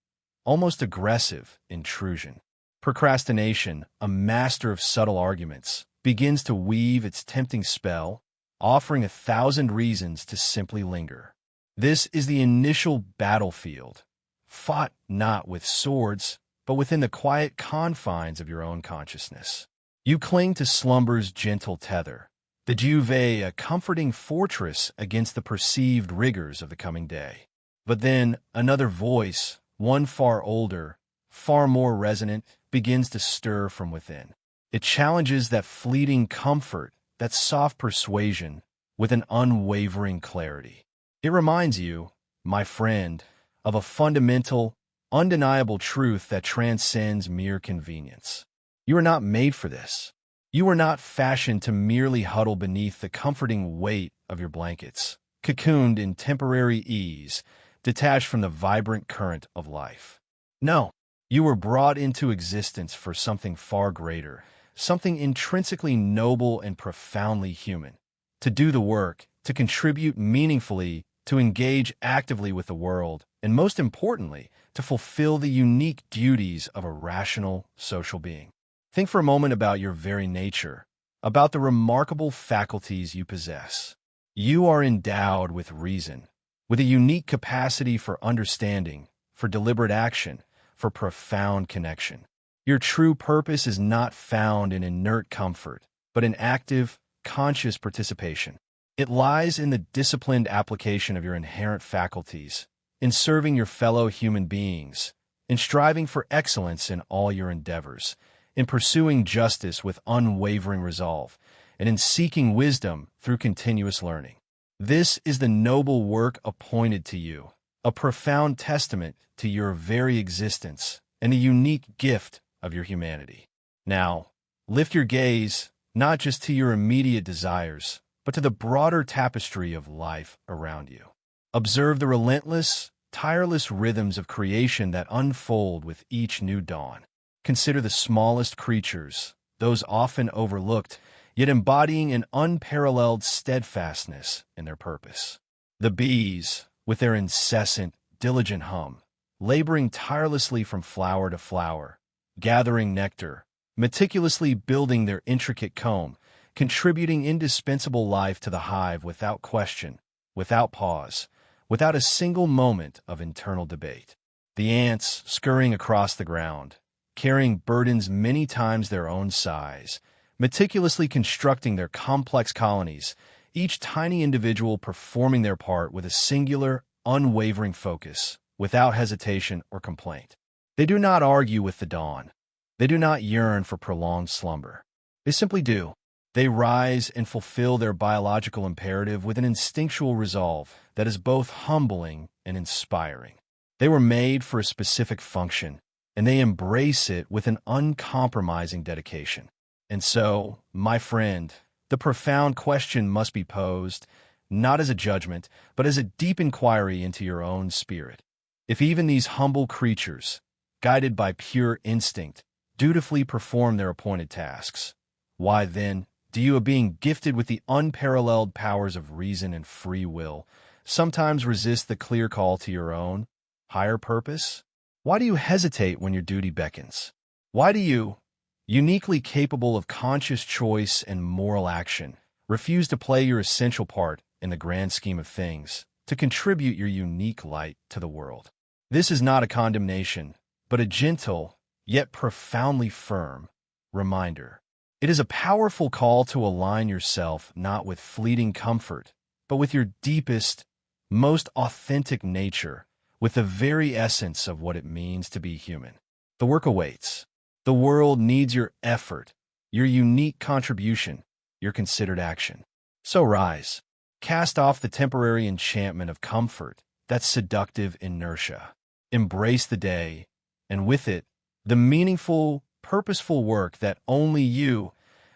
almost aggressive intrusion. Procrastination, a master of subtle arguments, begins to weave its tempting spell, offering 1,000 reasons to simply linger. This is the initial battlefield, fought not with swords, but within the quiet confines of your own consciousness. You cling to slumber's gentle tether, the duvet a comforting fortress against the perceived rigors of the coming day. But then another voice, one far older, far more resonant, begins to stir from within. It challenges that fleeting comfort, that soft persuasion, with an unwavering clarity. It reminds you, my friend, of a fundamental, undeniable truth that transcends mere convenience. You are not made for this. You are not fashioned to merely huddle beneath the comforting weight of your blankets, cocooned in temporary ease, detached from the vibrant current of life. No, you were brought into existence for something far greater, something intrinsically noble and profoundly human. To do the work, to contribute meaningfully, to engage actively with the world, and most importantly, to fulfill the unique duties of a rational social being. Think for a moment about your very nature, about the remarkable faculties you possess. You are endowed with reason, with a unique capacity for understanding, for deliberate action, for profound connection. Your true purpose is not found in inert comfort, but in active, conscious participation. It lies in the disciplined application of your inherent faculties, in serving your fellow human beings, in striving for excellence in all your endeavors, in pursuing justice with unwavering resolve, and in seeking wisdom through continuous learning. This is the noble work appointed to you, a profound testament to your very existence and a unique gift of your humanity. Now, lift your gaze not just to your immediate desires, but to the broader tapestry of life around you. Observe the relentless, tireless rhythms of creation that unfold with each new dawn. Consider the smallest creatures, those often overlooked, yet embodying an unparalleled steadfastness in their purpose. The bees, with their incessant, diligent hum, laboring tirelessly from flower to flower, gathering nectar, meticulously building their intricate comb, contributing indispensable life to the hive without question, without pause, without a single moment of internal debate. The ants scurrying across the ground, carrying burdens many times their own size, meticulously constructing their complex colonies, each tiny individual performing their part with a singular, unwavering focus, without hesitation or complaint. They do not argue with the dawn. They do not yearn for prolonged slumber. They simply do. They rise and fulfill their biological imperative with an instinctual resolve that is both humbling and inspiring. They were made for a specific function, and they embrace it with an uncompromising dedication. And so, my friend, the profound question must be posed, not as a judgment, but as a deep inquiry into your own spirit. If even these humble creatures, guided by pure instinct, dutifully perform their appointed tasks, why then, do you, a being gifted with the unparalleled powers of reason and free will, sometimes resist the clear call to your own, higher purpose? Why do you hesitate when your duty beckons? Why do you, uniquely capable of conscious choice and moral action, refuse to play your essential part in the grand scheme of things, to contribute your unique light to the world. This is not a condemnation, but a gentle, yet profoundly firm, reminder. It is a powerful call to align yourself not with fleeting comfort, but with your deepest, most authentic nature, with the very essence of what it means to be human. The work awaits. The world needs your effort, your unique contribution, your considered action. So rise. Cast off the temporary enchantment of comfort, that seductive inertia. Embrace the day, and with it, the meaningful, purposeful work that only you,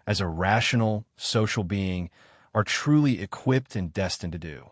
as a rational, social being, are truly equipped and destined to do.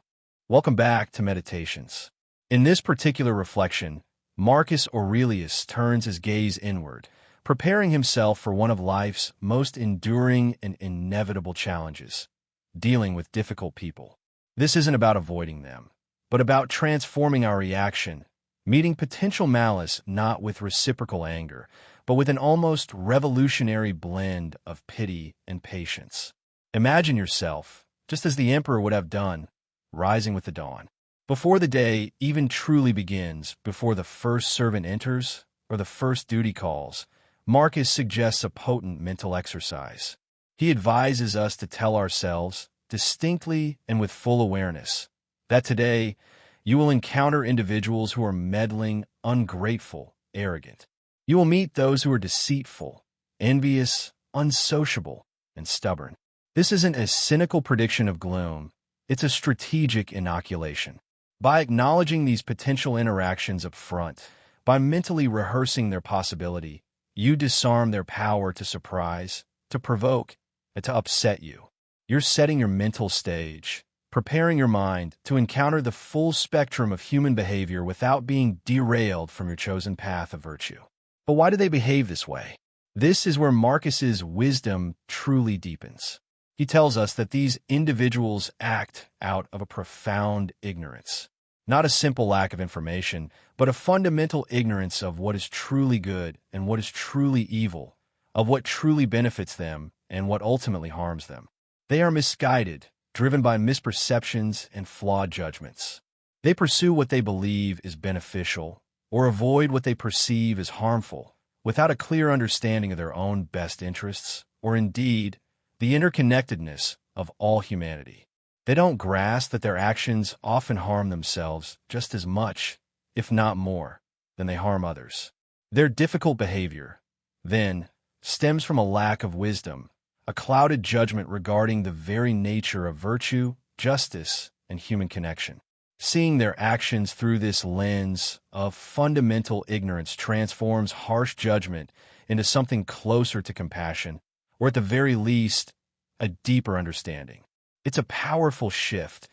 Welcome back to Meditations. In this particular reflection, Marcus Aurelius turns his gaze inward, preparing himself for one of life's most enduring and inevitable challenges, dealing with difficult people. This isn't about avoiding them, but about transforming our reaction, meeting potential malice not with reciprocal anger, but with an almost revolutionary blend of pity and patience. Imagine yourself, just as the emperor would have done, rising with the dawn. Before the day even truly begins, before the first servant enters or the first duty calls, Marcus suggests a potent mental exercise. He advises us to tell ourselves, distinctly and with full awareness, that today you will encounter individuals who are meddling, ungrateful, arrogant. You will meet those who are deceitful, envious, unsociable, and stubborn. This isn't a cynical prediction of gloom, it's a strategic inoculation. By acknowledging these potential interactions up front, by mentally rehearsing their possibility, you disarm their power to surprise, to provoke, and to upset you. You're setting your mental stage, preparing your mind to encounter the full spectrum of human behavior without being derailed from your chosen path of virtue. But why do they behave this way? This is where Marcus's wisdom truly deepens. He tells us that these individuals act out of a profound ignorance. Not a simple lack of information, but a fundamental ignorance of what is truly good and what is truly evil, of what truly benefits them and what ultimately harms them. They are misguided, driven by misperceptions and flawed judgments. They pursue what they believe is beneficial or avoid what they perceive as harmful, without a clear understanding of their own best interests, or indeed, the interconnectedness of all humanity. They don't grasp that their actions often harm themselves just as much, if not more, than they harm others. Their difficult behavior, then, stems from a lack of wisdom, a clouded judgment regarding the very nature of virtue, justice, and human connection. Seeing their actions through this lens of fundamental ignorance transforms harsh judgment into something closer to compassion, or at the very least, a deeper understanding. It's a powerful shift.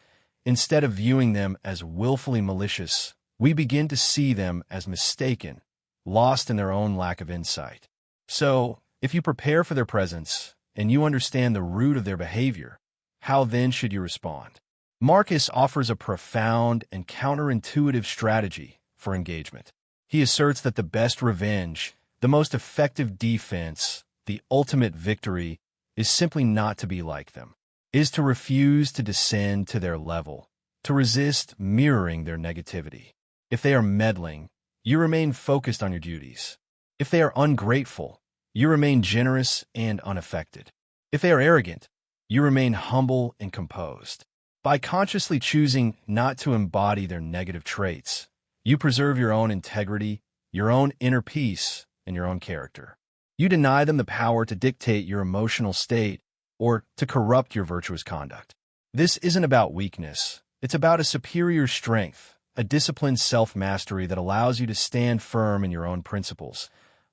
Instead of viewing them as willfully malicious, we begin to see them as mistaken, lost in their own lack of insight. So, if you prepare for their presence and you understand the root of their behavior, how then should you respond? Marcus offers a profound and counterintuitive strategy for engagement. He asserts that the best revenge, the most effective defense, the ultimate victory, is simply not to be like them, is to refuse to descend to their level, to resist mirroring their negativity. If they are meddling, you remain focused on your duties. If they are ungrateful, you remain generous and unaffected. If they are arrogant, you remain humble and composed. By consciously choosing not to embody their negative traits, you preserve your own integrity, your own inner peace, and your own character. You deny them the power to dictate your emotional state or to corrupt your virtuous conduct. This isn't about weakness. It's about a superior strength, a disciplined self-mastery that allows you to stand firm in your own principles,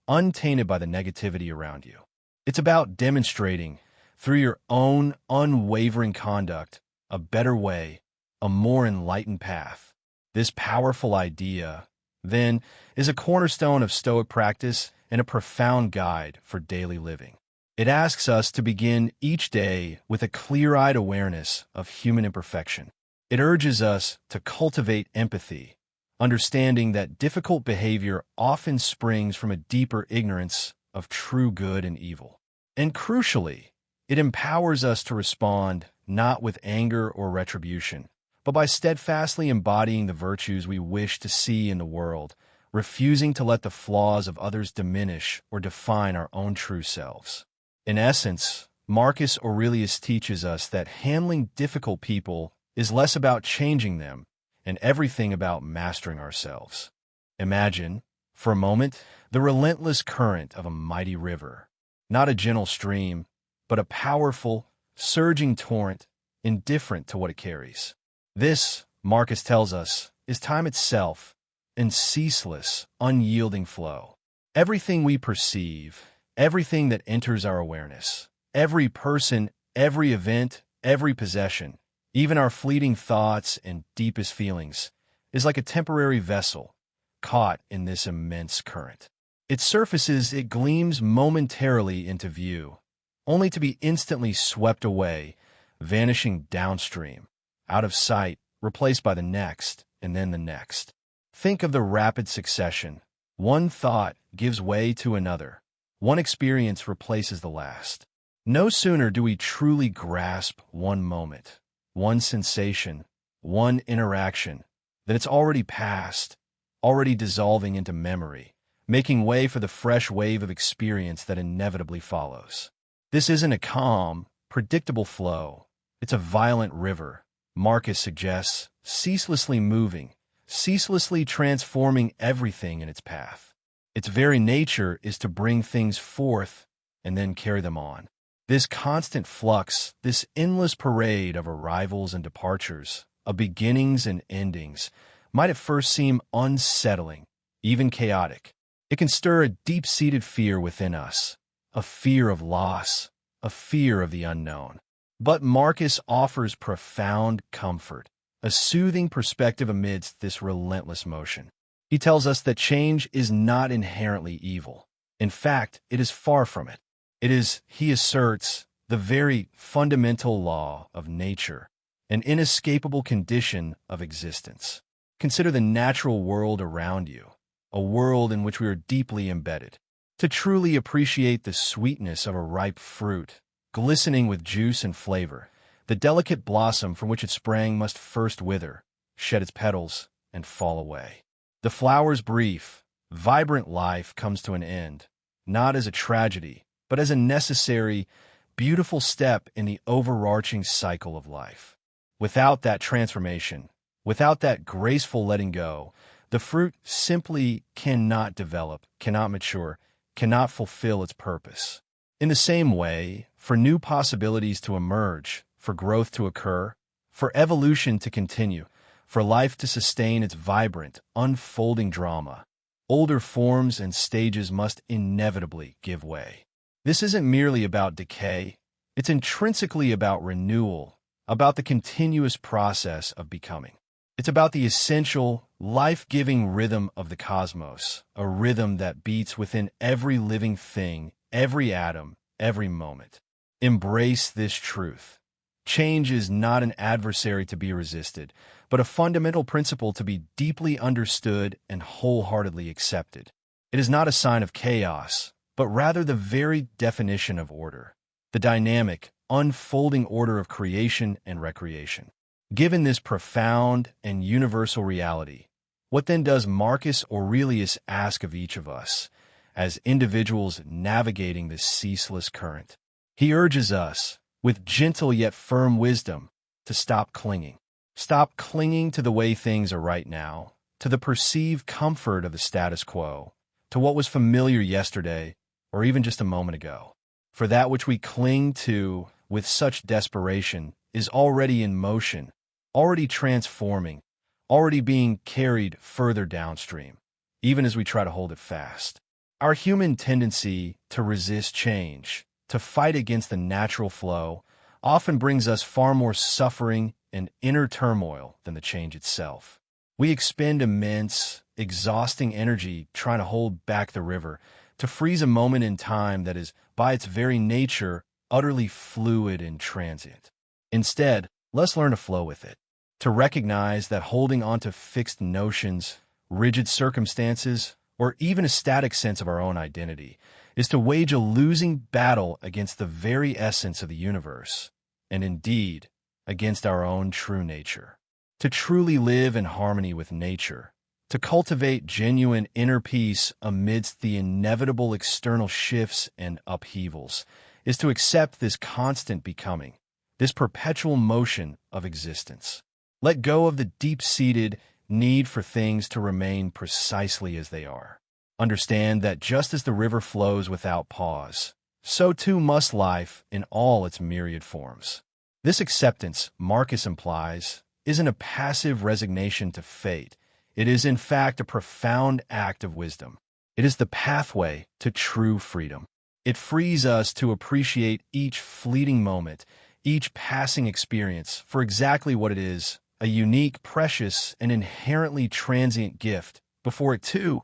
untainted by the negativity around you. It's about demonstrating, through your own unwavering conduct, a better way, a more enlightened path. This powerful idea, then, is a cornerstone of Stoic practice and a profound guide for daily living. It asks us to begin each day with a clear-eyed awareness of human imperfection. It urges us to cultivate empathy, understanding that difficult behavior often springs from a deeper ignorance of true good and evil. And crucially, it empowers us to respond not with anger or retribution, but by steadfastly embodying the virtues we wish to see in the world, refusing to let the flaws of others diminish or define our own true selves. In essence, Marcus Aurelius teaches us that handling difficult people is less about changing them and everything about mastering ourselves. Imagine, for a moment, the relentless current of a mighty river, not a gentle stream, but a powerful, surging torrent, indifferent to what it carries. This, Marcus tells us, is time itself, in ceaseless, unyielding flow. Everything we perceive, everything that enters our awareness, every person, every event, every possession, even our fleeting thoughts and deepest feelings, is like a temporary vessel caught in this immense current. It surfaces, it gleams momentarily into view, only to be instantly swept away, vanishing downstream, out of sight, replaced by the next, and then the next. Think of the rapid succession. One thought gives way to another. One experience replaces the last. No sooner do we truly grasp one moment, one sensation, one interaction, than it's already past, already dissolving into memory, making way for the fresh wave of experience that inevitably follows. This isn't a calm, predictable flow. It's a violent river, Marcus suggests, ceaselessly moving, ceaselessly transforming everything in its path. Its very nature is to bring things forth and then carry them on. This constant flux, this endless parade of arrivals and departures, of beginnings and endings, might at first seem unsettling, even chaotic. It can stir a deep-seated fear within us, a fear of loss, a fear of the unknown. But Marcus offers profound comfort, a soothing perspective amidst this relentless motion. He tells us that change is not inherently evil. In fact, it is far from it. It is, he asserts, the very fundamental law of nature, an inescapable condition of existence. Consider the natural world around you, a world in which we are deeply embedded. To truly appreciate the sweetness of a ripe fruit, glistening with juice and flavor, the delicate blossom from which it sprang must first wither, shed its petals, and fall away. The flower's brief, vibrant life comes to an end, not as a tragedy, but as a necessary, beautiful step in the overarching cycle of life. Without that transformation, without that graceful letting go, the fruit simply cannot develop, cannot mature, cannot fulfill its purpose. In the same way, for new possibilities to emerge, for growth to occur, for evolution to continue, for life to sustain its vibrant, unfolding drama, older forms and stages must inevitably give way. This isn't merely about decay, it's intrinsically about renewal, about the continuous process of becoming. It's about the essential, life-giving rhythm of the cosmos, a rhythm that beats within every living thing, every atom, every moment. Embrace this truth. Change is not an adversary to be resisted, but a fundamental principle to be deeply understood and wholeheartedly accepted. It is not a sign of chaos, but rather the very definition of order, the dynamic, unfolding order of creation and recreation. Given this profound and universal reality, what then does Marcus Aurelius ask of each of us as individuals navigating this ceaseless current? He urges us, with gentle yet firm wisdom, to stop clinging. Stop clinging to the way things are right now, to the perceived comfort of the status quo, to what was familiar yesterday or even just a moment ago. For that which we cling to with such desperation is already in motion, already transforming, already being carried further downstream, even as we try to hold it fast. Our human tendency to resist change, to fight against the natural flow, often brings us far more suffering and inner turmoil than the change itself. We expend immense, exhausting energy trying to hold back the river, to freeze a moment in time that is, by its very nature, utterly fluid and transient. Instead, let's learn to flow with it, to recognize that holding on to fixed notions, rigid circumstances, or even a static sense of our own identity is to wage a losing battle against the very essence of the universe, and indeed, against our own true nature. to truly live in harmony with nature, to cultivate genuine inner peace amidst the inevitable external shifts and upheavals, is to accept this constant becoming, this perpetual motion of existence. Let go of the deep-seated need for things to remain precisely as they are. Understand that just as the river flows without pause, so too must life in all its myriad forms. This acceptance, Marcus implies, isn't a passive resignation to fate. It is, in fact, a profound act of wisdom. It is the pathway to true freedom. It frees us to appreciate each fleeting moment, each passing experience for exactly what it is, a unique, precious, and inherently transient gift, before it, too,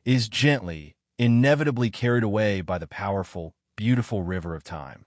is gently, inevitably carried away by the powerful, beautiful river of time.